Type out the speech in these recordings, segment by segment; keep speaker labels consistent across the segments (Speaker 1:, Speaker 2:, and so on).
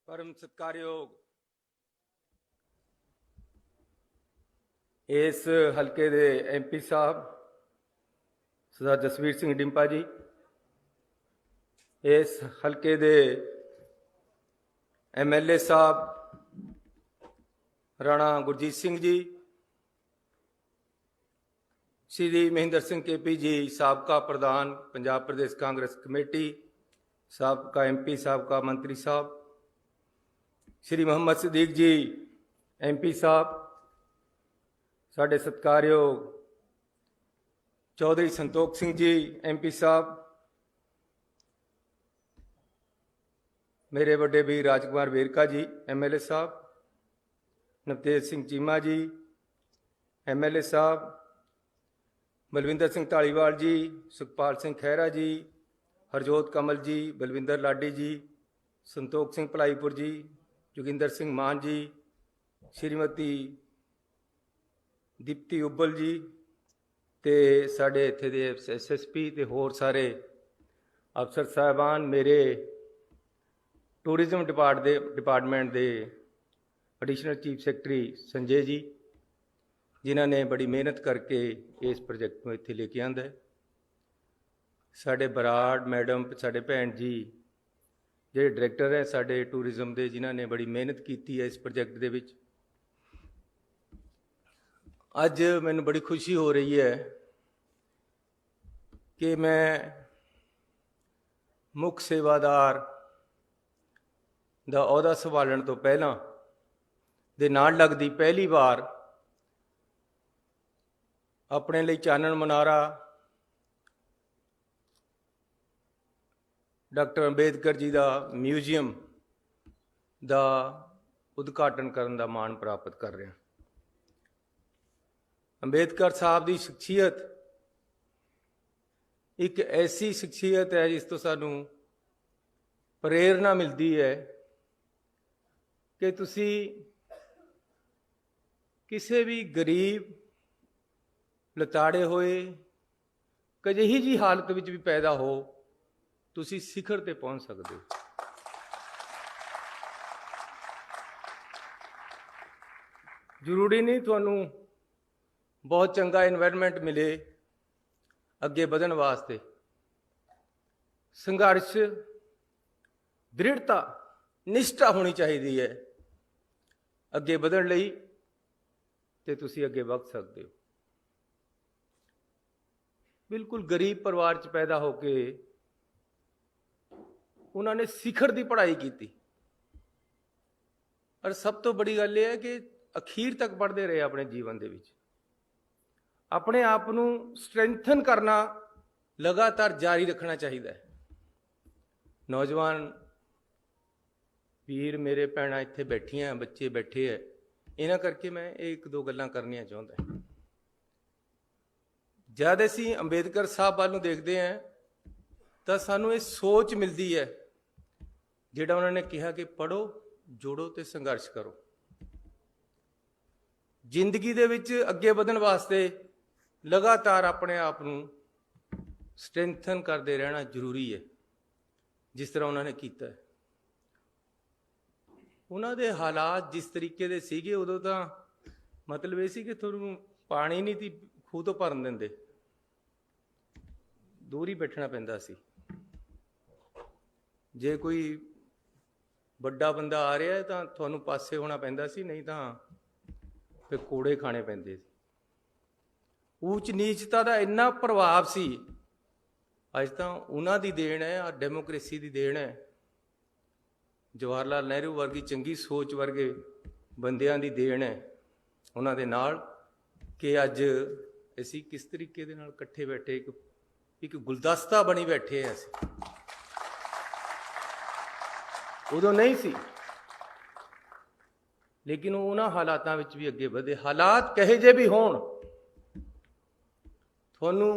Speaker 1: परम सत्कारयोग इस हल्के दे MP साहब सरदार जसवीर सिंह डिंपा जी, इस हल्के दे MLA साहब राणा गुरजीत सिंह जी, श्री महेंद्र सिंह KP जी, साबका प्रधान पंजाब प्रदेश कांग्रेस कमेटी, साबका MP साबका मंत्री साहब, श्री मोहम्मद सदीक जी MP साहब, साढ़े सत्कारयोग चौधरी संतोख सिंह जी MP साहब, मेरे बड़े भी राजकुमार वेरका जी MLA साहब, नवतेज सिंह चीमा जी MLA साहब, बलविंदर सिंह धालीवाल जी, सुखपाल सिंह खैरा जी, हरजोत कमल जी, बलविंदर लाडी जी, संतोख सिंह भलाईपुर जी, जोगिंदर सिंह मान जी, श्रीमती दीप्ति उब्बल जी, ते साढ़े इत्थे दे SSP ते होर सारे अफसर साहबान, मेरे टूरिज्म डिपार्टमेंट दे additional chief secretary Sanjay ji, जिन्हों ने बड़ी मेहनत करके इस प्रोजेक्ट को इत्थे लेके आंदा है। साढ़े बराड़ मैडम, साढ़े भैन जी जो डायरैक्टर है साढ़े टूरिज्म के, जिन्होंने बड़ी मेहनत की है इस प्रोजेक्ट के विच। अज मैनूं बड़ी खुशी हो रही है कि मैं मुख सेवादार दा अहुदा संभालण तो पहला दे नाल लगदी पहली बार अपने लिए चानन मुनारा डॉक्टर अंबेडकर जी का म्यूजियम का उद्घाटन करने का माण प्राप्त कर रहा। अंबेडकर साहब की शख्सियत एक ऐसी शख्सियत है जिस तो सानू प्रेरणा मिलती है कि तुसी किसी भी गरीब लताड़े होए कजिही जी हालत विच भी पैदा हो, तुसी शिखर ते पहुंच सकते हो। जरूरी नहीं तुहानू बहुत चंगा इन्वायरमेंट मिले अगे बढ़न वास्ते, संघर्ष दृढ़ता निष्ठा होनी चाहिए है अगे बढ़न लई, ते तुसी अगे बढ़ सकते हो। बिल्कुल गरीब परिवार च पैदा होके उन्होंने शिखर की पढ़ाई की, और सब तो बड़ी गल यह है कि अखीर तक पढ़ते रहे अपने जीवन के विच। अपने आप को स्ट्रेंथन करना लगातार जारी रखना चाहिए है। नौजवान वीर मेरे भैन इत्थे बैठियां, बच्चे बैठे है, इन्हां करके मैं एक दो गल्लां करनियां चाहुंदा। जद असीं अंबेडकर साहब वाल देखते हैं तो सानू ये सोच मिलती है जिहड़ा उन्होंने कहा कि पढ़ो, जोड़ो ते संघर्ष करो। जिंदगी दे विच अगे बढ़न वास्ते लगातार अपने आप को स्ट्रेंथन करते रहना जरूरी है, जिस तरह उन्होंने किया है। उन्होंने हालात जिस तरीके दे सीगे उदों तां मतलब ये सी कि तुहानूं पानी नहीं थी खूह तो भरन दिंदे, दूर ही बैठना पैंदा सी। जे कोई बड़ा बंदा आ रहा है तो तुहानूं पासे होना पैंदा सी, नहीं तो फिर कोड़े खाने पैंदे सी। ऊच नीचता का इन्ना प्रभाव सी। अज तो उन्हां दी देन है, डेमोक्रेसी की देन है, जवाहर लाल नेहरू वर्गी चंगी सोच वर्गे बंदियां दी देन है उन्हां दे नाल, कि अज असी किस तरीके दे नाल इकट्ठे बैठे एक गुलदस्ता बनी बैठे हैं। असी उदों नहीं सी, लेकिन उन्हां हालातां विच भी अगे बढ़े। हालात कहे जे भी होण, तुहानूं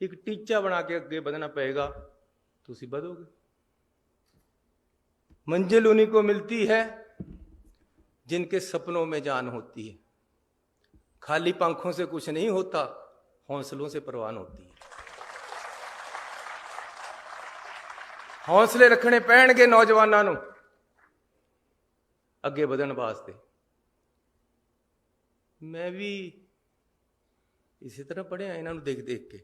Speaker 1: एक टीचा बना के अगे बढ़ना पएगा, तुसी बढ़ोगे। मंजिल उन्हीं को मिलती है जिनके सपनों में जान होती है। खाली पंखों से कुछ नहीं होता, हौसलों से परवान होती है। हौसले रखने पैणगे नौजवानों नूं, ਅੱਗੇ ਵਧਣ ਵਾਸਤੇ। ਮੈਂ ਵੀ ਇਸੇ ਤਰ੍ਹਾਂ ਪੜ੍ਹਿਆ ਇਹਨਾਂ ਨੂੰ ਦੇਖ ਦੇਖ ਕੇ।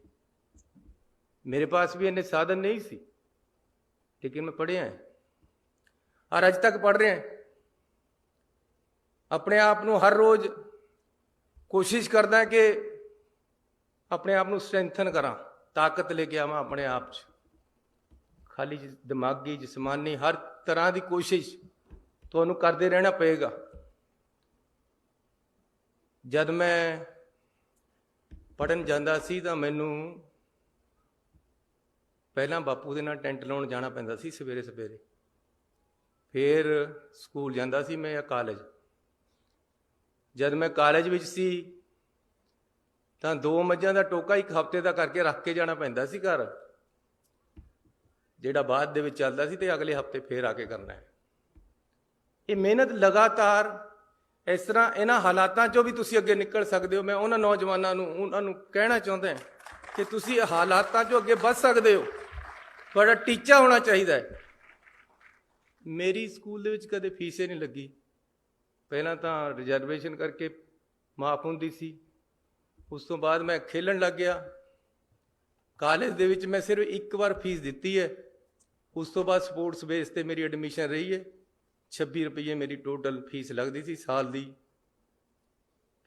Speaker 1: ਮੇਰੇ ਪਾਸ ਵੀ ਇੰਨੇ ਸਾਧਨ ਨਹੀਂ ਸੀ, ਲੇਕਿਨ ਮੈਂ ਪੜ੍ਹਿਆ ਹੈ ਔਰ ਅੱਜ ਤੱਕ ਪੜ੍ਹ ਰਿਹਾ। ਆਪਣੇ ਆਪ ਨੂੰ ਹਰ ਰੋਜ਼ ਕੋਸ਼ਿਸ਼ ਕਰਦਾ ਕਿ ਆਪਣੇ ਆਪ ਨੂੰ ਸਟਰੈਂਥਨ ਕਰਾਂ, ਤਾਕਤ ਲੈ ਕੇ ਆਵਾਂ ਆਪਣੇ ਆਪ 'ਚ। ਖਾਲੀ ਦਿਮਾਗੀ, ਜਿਸਮਾਨੀ, ਹਰ ਤਰ੍ਹਾਂ ਦੀ ਕੋਸ਼ਿਸ਼ ਤੁਹਾਨੂੰ ਕਰਦੇ ਰਹਿਣਾ ਪਏਗਾ। ਜਦ ਮੈਂ ਪੜ੍ਹਨ ਜਾਂਦਾ ਸੀ ਤਾਂ ਮੈਨੂੰ ਪਹਿਲਾਂ ਬਾਪੂ ਦੇ ਨਾਲ ਟੈਂਟ ਲਾਉਣ ਜਾਣਾ ਪੈਂਦਾ ਸੀ ਸਵੇਰੇ ਸਵੇਰੇ। ਫਿਰ ਸਕੂਲ ਜਾਂਦਾ ਸੀ ਮੈਂ ਜਾਂ ਕਾਲਜ। ਜਦ ਮੈਂ ਕਾਲਜ ਵਿੱਚ ਸੀ ਤਾਂ 2 ਮੱਝਾਂ ਦਾ ਟੋਕਾ 1 ਹਫ਼ਤੇ ਦਾ ਕਰਕੇ ਰੱਖ ਕੇ ਜਾਣਾ ਪੈਂਦਾ ਸੀ ਘਰ, ਜਿਹੜਾ ਬਾਅਦ ਦੇ ਵਿੱਚ ਚੱਲਦਾ ਸੀ, ਤੇ ਅਗਲੇ ਹਫ਼ਤੇ ਫੇਰ ਆ ਕੇ ਕਰਨਾ ਹੈ। ਇਹ ਮਿਹਨਤ ਲਗਾਤਾਰ ਇਸ ਤਰ੍ਹਾਂ ਇਹਨਾਂ ਹਾਲਾਤਾਂ 'ਚੋਂ ਵੀ ਤੁਸੀਂ ਅੱਗੇ ਨਿਕਲ ਸਕਦੇ ਹੋ। ਮੈਂ ਉਹਨਾਂ ਨੌਜਵਾਨਾਂ ਨੂੰ, ਉਹਨਾਂ ਨੂੰ ਕਹਿਣਾ ਚਾਹੁੰਦਾ ਕਿ ਤੁਸੀਂ ਹਾਲਾਤਾਂ 'ਚੋਂ ਅੱਗੇ ਵੱਧ ਸਕਦੇ ਹੋ। ਤੁਹਾਡਾ ਟੀਚਾ ਹੋਣਾ ਚਾਹੀਦਾ ਹੈ। ਮੇਰੀ ਸਕੂਲ ਦੇ ਵਿੱਚ ਕਦੇ ਫੀਸ ਹੀ ਨਹੀਂ ਲੱਗੀ। ਪਹਿਲਾਂ ਤਾਂ ਰਿਜ਼ਰਵੇਸ਼ਨ ਕਰਕੇ ਮਾਫ ਹੁੰਦੀ ਸੀ, ਉਸ ਤੋਂ ਬਾਅਦ ਮੈਂ ਖੇਲਣ ਲੱਗ ਗਿਆ। ਕਾਲਜ ਦੇ ਵਿੱਚ ਮੈਂ ਸਿਰਫ 1 ਵਾਰ ਫੀਸ ਦਿੱਤੀ ਹੈ। ਉਸ ਤੋਂ ਬਾਅਦ ਸਪੋਰਟਸ ਬੇਸ 'ਤੇ ਮੇਰੀ ਐਡਮਿਸ਼ਨ ਰਹੀ ਹੈ। 26 ਰੁਪਏ ਮੇਰੀ ਟੋਟਲ ਫੀਸ ਲੱਗਦੀ ਸੀ ਸਾਲ ਦੀ।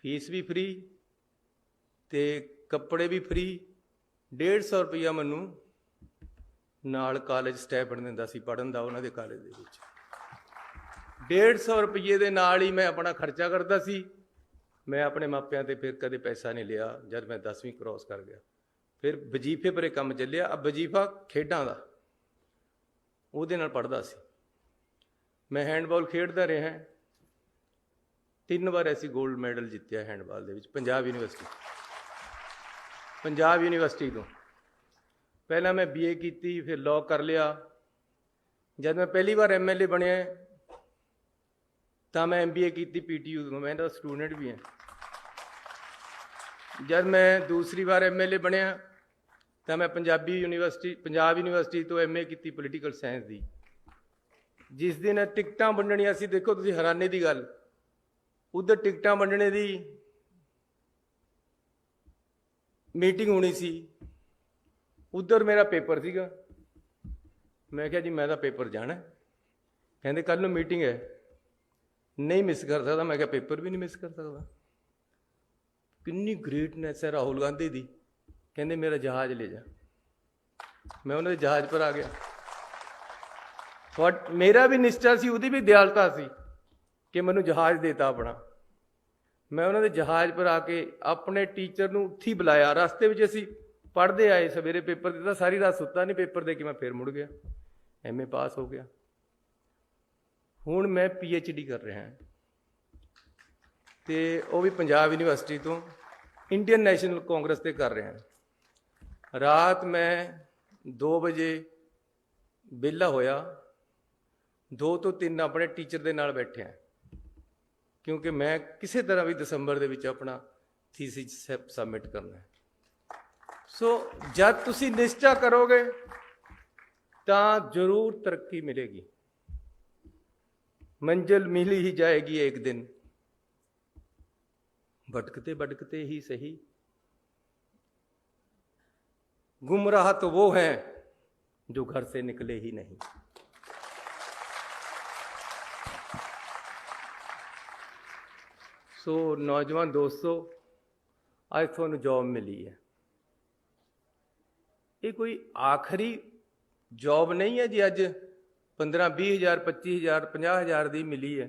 Speaker 1: ਫੀਸ ਵੀ ਫ੍ਰੀ ਅਤੇ ਕੱਪੜੇ ਵੀ ਫ੍ਰੀ। 150 ਰੁਪਈਆ ਮੈਨੂੰ ਨਾਲ ਕਾਲਜ ਸਟਾਈਪੈਂਡ ਦਿੰਦਾ ਸੀ ਪੜ੍ਹਨ ਦਾ ਉਹਨਾਂ ਦੇ ਕਾਲਜ ਦੇ ਵਿੱਚ। 150 ਰੁਪਈਏ ਦੇ ਨਾਲ ਹੀ ਮੈਂ ਆਪਣਾ ਖਰਚਾ ਕਰਦਾ ਸੀ। ਮੈਂ ਆਪਣੇ ਮਾਪਿਆਂ 'ਤੇ ਫਿਰ ਕਦੇ ਪੈਸਾ ਨਹੀਂ ਲਿਆ। ਜਦ ਮੈਂ 10ਵੀਂ ਕ੍ਰੋਸ ਕਰ ਗਿਆ, ਫਿਰ ਵਜ਼ੀਫੇ ਪਰੇ ਕੰਮ ਚੱਲਿਆ। ਵਜ਼ੀਫਾ ਖੇਡਾਂ ਦਾ, ਉਹਦੇ ਨਾਲ ਪੜ੍ਹਦਾ ਸੀ ਮੈਂ। ਹੈਂਡਬਾਲ ਖੇਡਦਾ ਰਿਹਾ। 3 ਵਾਰ ਅਸੀਂ ਗੋਲਡ ਮੈਡਲ ਜਿੱਤਿਆ ਹੈਂਡਬਾਲ ਦੇ ਵਿੱਚ, ਪੰਜਾਬ ਯੂਨੀਵਰਸਿਟੀ ਤੋਂ। ਪਹਿਲਾਂ ਮੈਂ BA ਕੀਤੀ, ਫਿਰ ਲਾਅ ਕਰ ਲਿਆ। ਜਦ ਮੈਂ ਪਹਿਲੀ ਵਾਰ MLA ਬਣਿਆ ਤਾਂ ਮੈਂ MBA ਕੀਤੀ PTU ਤੋਂ। ਮੈਂ ਇਹਦਾ ਸਟੂਡੈਂਟ ਵੀ ਹਾਂ। ਜਦ ਮੈਂ ਦੂਸਰੀ ਵਾਰ MLA ਬਣਿਆ ਤਾਂ ਮੈਂ ਪੰਜਾਬ ਯੂਨੀਵਰਸਿਟੀ ਤੋਂ MA ਕੀਤੀ ਪੋਲੀਟੀਕਲ ਸਾਇੰਸ ਦੀ। ਜਿਸ ਦਿਨ ਟਿਕਟਾਂ ਵੰਡਣੀਆਂ ਸੀ, ਦੇਖੋ ਤੁਸੀਂ, ਹੈਰਾਨੀ ਦੀ ਗੱਲ, ਉੱਧਰ ਟਿਕਟਾਂ ਵੰਡਣੇ ਦੀ ਮੀਟਿੰਗ ਹੋਣੀ ਸੀ, ਉੱਧਰ ਮੇਰਾ ਪੇਪਰ ਸੀਗਾ। ਮੈਂ ਕਿਹਾ ਜੀ ਮੈਂ ਤਾਂ ਪੇਪਰ ਜਾਣਾ। ਕਹਿੰਦੇ ਕੱਲ੍ਹ ਨੂੰ ਮੀਟਿੰਗ ਹੈ, ਨਹੀਂ ਮਿਸ ਕਰ ਸਕਦਾ। ਮੈਂ ਕਿਹਾ ਪੇਪਰ ਵੀ ਨਹੀਂ ਮਿਸ ਕਰ ਸਕਦਾ। ਕਿੰਨੀ ਗ੍ਰੇਟਨੈਸ ਹੈ ਰਾਹੁਲ ਗਾਂਧੀ ਦੀ। ਕਹਿੰਦੇ ਮੇਰਾ ਜਹਾਜ਼ ਲੈ ਜਾ। ਮੈਂ ਉਹਨਾਂ ਦੇ ਜਹਾਜ਼ ਪਰ ਆ ਗਿਆ। ਬਟ ਮੇਰਾ ਵੀ ਨਿਸ਼ਚਾ ਸੀ, ਉਹਦੀ ਵੀ ਦਿਆਲਤਾ ਸੀ ਕਿ ਮੈਨੂੰ ਜਹਾਜ਼ ਦੇਤਾ ਆਪਣਾ। ਮੈਂ ਉਹਨਾਂ ਦੇ ਜਹਾਜ਼ ਪਰ ਆ ਕੇ ਆਪਣੇ ਟੀਚਰ ਨੂੰ ਉੱਥੇ ਹੀ ਬੁਲਾਇਆ। ਰਸਤੇ ਵਿੱਚ ਅਸੀਂ ਪੜ੍ਹਦੇ ਆਏ, ਸਵੇਰੇ ਪੇਪਰ ਦਿੱਤਾ, ਸਾਰੀ ਰਾਤ ਸੁੱਤਾ ਨਹੀਂ। ਪੇਪਰ ਦੇ ਕੇ ਮੈਂ ਫਿਰ ਮੁੜ ਗਿਆ, MA ਪਾਸ ਹੋ ਗਿਆ। ਹੁਣ ਮੈਂ PhD ਕਰ ਰਿਹਾ ਹਾਂ, ਅਤੇ ਉਹ ਵੀ ਪੰਜਾਬ ਯੂਨੀਵਰਸਿਟੀ ਤੋਂ, ਇੰਡੀਅਨ ਨੈਸ਼ਨਲ ਕਾਂਗਰਸ 'ਤੇ ਕਰ ਰਿਹਾ। ਰਾਤ ਮੈਂ 2 ਵਜੇ ਵਿਹਲਾ ਹੋਇਆ, 2 ਤੋਂ 3 ਆਪਣੇ ਟੀਚਰ ਦੇ ਨਾਲ ਬੈਠਿਆ, ਕਿਉਂਕਿ ਮੈਂ ਕਿਸੇ ਤਰ੍ਹਾਂ ਵੀ ਦਸੰਬਰ ਦੇ ਵਿੱਚ ਆਪਣਾ ਥੀਸਿਸ ਸਬਮਿਟ ਕਰਨਾ ਹੈ। ਸੋ ਜਦ ਤੁਸੀਂ ਨਿਸ਼ਚਾ ਕਰੋਗੇ ਤਾਂ ਜ਼ਰੂਰ ਤਰੱਕੀ ਮਿਲੇਗੀ। मंजिल मिल ही जाएगी एक दिन, भटकते भटकते ही सही। गुमराह तो वो हैं जो घर से निकले ही नहीं। सो नौजवान दोस्तों, आज थानू जॉब मिली है। ये कोई आखिरी जॉब नहीं है जी। अज 15-20 हज़ार 25 हज़ार 50 हज़ार की मिली है।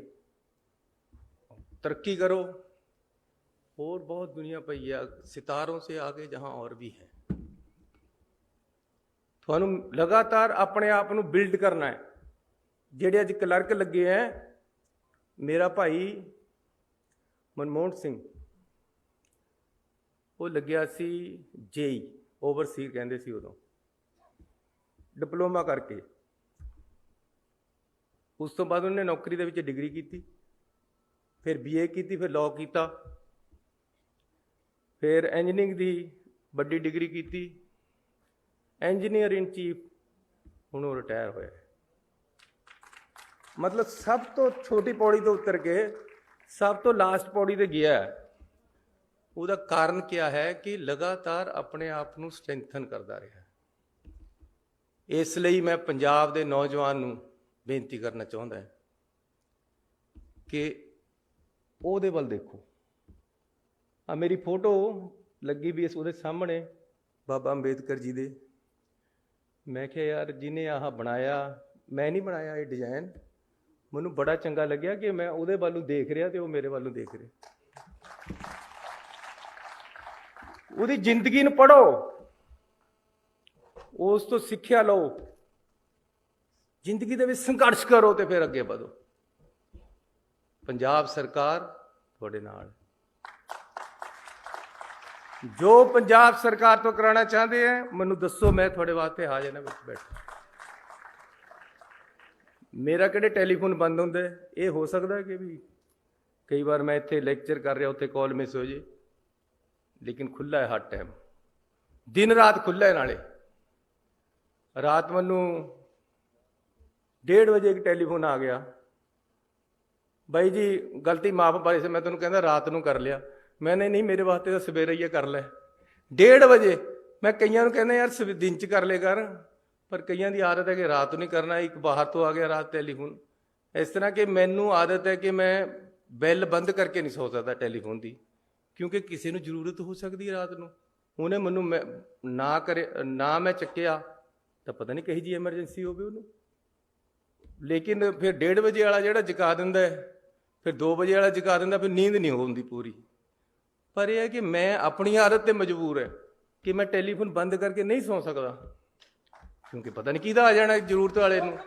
Speaker 1: तरक्की करो। और बहुत दुनिया पई है, सितारों से आगे जहाँ और भी है। थानू लगातार अपने आप को बिल्ड करना है। जेडे अज क्लर्क लगे हैं, मेरा भाई मनमोहन सिंह, वो लग्या सी JE ओवरसीर कहते सी उदों, डिप्लोमा करके। उस तो बाद उन्हें नौकरी दे विच डिग्री की, फिर BA की, फिर लॉ किया, फिर इंजीनियरिंग की बड़ी डिग्री की, इंजीनियर इन चीफ। हुण वो रिटायर होया। मतलब सब तो छोटी पौड़ी तो उतर के सब तो लास्ट पौड़ी ਤੇ ਗਿਆ ਉਹਦਾ ਕਾਰਨ ਕੀ ਹੈ ਕਿ ਲਗਾਤਾਰ ਆਪਣੇ ਆਪ ਨੂੰ ਸਟਰੈਂਥਨ ਕਰਦਾ ਰਿਹਾ। ਇਸ ਲਈ ਮੈਂ ਪੰਜਾਬ ਦੇ ਨੌਜਵਾਨ ਨੂੰ ਬੇਨਤੀ ਕਰਨਾ ਚਾਹੁੰਦਾ ਕਿ ਉਹਦੇ ਵੱਲ ਦੇਖੋ। ਆ ਮੇਰੀ ਫੋਟੋ ਲੱਗੀ ਵੀ ਇਸ ਉਹਦੇ ਸਾਹਮਣੇ ਬਾਬਾ ਅੰਬੇਦਕਰ ਜੀ ਦੇ। ਮੈਂ ਕਿਹਾ ਯਾਰ ਜਿਹਨੇ ਆਹ ਬਣਾਇਆ, ਮੈਂ ਨਹੀਂ ਬਣਾਇਆ ਇਹ ਡਿਜ਼ਾਈਨ, ਮੈਨੂੰ ਬੜਾ ਚੰਗਾ ਲੱਗਿਆ ਕਿ ਮੈਂ ਉਹਦੇ ਵੱਲ ਨੂੰ ਦੇਖ ਰਿਹਾ ਤੇ ਉਹ ਮੇਰੇ ਵੱਲ ਨੂੰ ਦੇਖ ਰਿਹਾ। ਉਹਦੀ ਜ਼ਿੰਦਗੀ ਨੂੰ ਪੜ੍ਹੋ, ਉਸ ਤੋਂ ਸਿੱਖਿਆ ਲਓ, ਜ਼ਿੰਦਗੀ ਦੇ ਵਿੱਚ ਸੰਘਰਸ਼ ਕਰੋ ਤੇ ਫਿਰ ਅੱਗੇ ਵਧੋ। ਪੰਜਾਬ ਸਰਕਾਰ ਤੁਹਾਡੇ ਨਾਲ। ਜੋ ਪੰਜਾਬ ਸਰਕਾਰ ਤੋਂ ਕਰਾਉਣਾ ਚਾਹੁੰਦੇ ਹੈ ਮੈਨੂੰ ਦੱਸੋ, ਮੈਂ ਤੁਹਾਡੇ ਵਾਸਤੇ ਹਾਜ਼ਰ ਹਾਂ ਵਿੱਚ ਬੈਠਾ। ਮੇਰਾ ਕਿਹੜੇ ਟੈਲੀਫੋਨ ਬੰਦ ਹੁੰਦਾ? ਇਹ ਹੋ ਸਕਦਾ ਕਿ ਵੀ ਕਈ ਵਾਰ ਮੈਂ ਇੱਥੇ ਲੈਕਚਰ ਕਰ ਰਿਹਾ ਉੱਥੇ ਕਾਲ ਮਿਸ ਹੋ ਜੇ, ਲੇਕਿਨ ਖੁੱਲ੍ਹਾ ਹੈ ਹਰ ਟਾਈਮ, ਦਿਨ ਰਾਤ ਖੁੱਲ੍ਹਾ ਹੈ। ਨਾਲੇ ਰਾਤ ਮੈਨੂੰ 1:30 ਵਜੇ ਇੱਕ ਟੈਲੀਫੋਨ ਆ ਗਿਆ, ਬਾਈ ਜੀ ਗਲਤੀ ਮਾਫ ਪਾਈ ਸੀ, ਮੈਂ ਤੁਹਾਨੂੰ ਕਹਿੰਦਾ ਰਾਤ ਨੂੰ ਕਰ ਲਿਆ। ਮੈਨੇ ਨਹੀਂ, ਮੇਰੇ ਵਾਸਤੇ ਤਾਂ ਸਵੇਰੇ ਹੀ ਕਰ ਲੈ 1:30 ਵਜੇ। ਮੈਂ ਕਈਆਂ ਨੂੰ ਕਹਿੰਦਾ ਯਾਰ ਦਿਨ 'ਚ ਕਰ ਲੈ ਕਰ, ਪਰ ਕਈਆਂ ਦੀ ਆਦਤ ਹੈ ਕਿ ਰਾਤ ਨੂੰ ਨਹੀਂ ਕਰਨਾ। ਇੱਕ ਬਾਹਰ ਤੋਂ ਆ ਗਿਆ ਰਾਤ ਟੈਲੀਫੋਨ। ਇਸ ਤਰ੍ਹਾਂ ਕਿ ਮੈਨੂੰ ਆਦਤ ਹੈ ਕਿ ਮੈਂ ਬੈਲ ਬੰਦ ਕਰਕੇ ਨਹੀਂ ਸੌ ਸਕਦਾ ਟੈਲੀਫੋਨ ਦੀ, ਕਿਉਂਕਿ ਕਿਸੇ ਨੂੰ ਜ਼ਰੂਰਤ ਹੋ ਸਕਦੀ ਹੈ ਰਾਤ ਨੂੰ। ਉਹਨੇ ਮੈਨੂੰ ਨਾ ਮੈਂ ਚੱਕਿਆ ਤਾਂ ਪਤਾ ਨਹੀਂ ਕਹੀ ਜੀ ਐਮਰਜੈਂਸੀ ਹੋਵੇ ਉਹਨੂੰ। ਲੇਕਿਨ ਫਿਰ 1:30 ਵਜੇ ਵਾਲਾ ਜਿਹੜਾ ਜਗਾ ਦਿੰਦਾ, ਫਿਰ 2 ਵਜੇ ਵਾਲਾ ਜਗਾ ਦਿੰਦਾ, ਫਿਰ ਨੀਂਦ ਨਹੀਂ ਹੁੰਦੀ ਪੂਰੀ। ਪਰ ਇਹ ਹੈ ਕਿ ਮੈਂ ਆਪਣੀ ਆਦਤ 'ਤੇ ਮਜਬੂਰ ਹੈ ਕਿ ਮੈਂ ਟੈਲੀਫੋਨ ਬੰਦ ਕਰਕੇ ਨਹੀਂ ਸੌ ਸਕਦਾ, ਕਿਉਂਕਿ ਪਤਾ ਨਹੀਂ ਕਿਹਦਾ ਆ ਜਾਣਾ ਜ਼ਰੂਰਤ ਵਾਲੇ ਨੂੰ।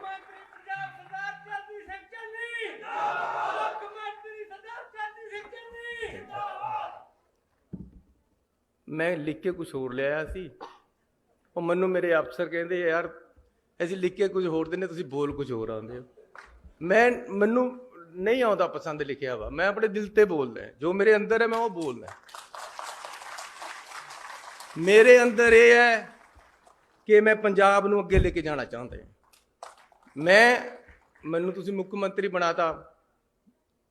Speaker 1: ਮੈਂ ਲਿਖ ਕੇ ਕੁਛ ਹੋਰ ਲਿਆਇਆ ਸੀ, ਉਹ ਮੈਨੂੰ ਮੇਰੇ ਅਫਸਰ ਕਹਿੰਦੇ ਯਾਰ ਅਸੀਂ ਲਿਖ ਕੇ ਕੁਝ ਹੋਰ ਦਿੰਦੇ, ਤੁਸੀਂ ਬੋਲ ਕੁਝ ਹੋਰ ਆਉਂਦੇ ਹੋ। ਮੈਨੂੰ ਨਹੀਂ ਆਉਂਦਾ ਪਸੰਦ ਲਿਖਿਆ ਵਾ, ਮੈਂ ਆਪਣੇ ਦਿਲ ਤੇ ਬੋਲਦਾ, ਜੋ ਮੇਰੇ ਅੰਦਰ ਹੈ ਮੈਂ ਉਹ ਬੋਲਦਾ। ਮੇਰੇ ਅੰਦਰ ਇਹ ਹੈ ਕਿ ਮੈਂ ਪੰਜਾਬ ਨੂੰ ਅੱਗੇ ਲੈ ਕੇ ਜਾਣਾ ਚਾਹੁੰਦਾ। ਮੈਨੂੰ ਤੁਸੀਂ ਮੁੱਖ ਮੰਤਰੀ ਬਣਾਤਾ,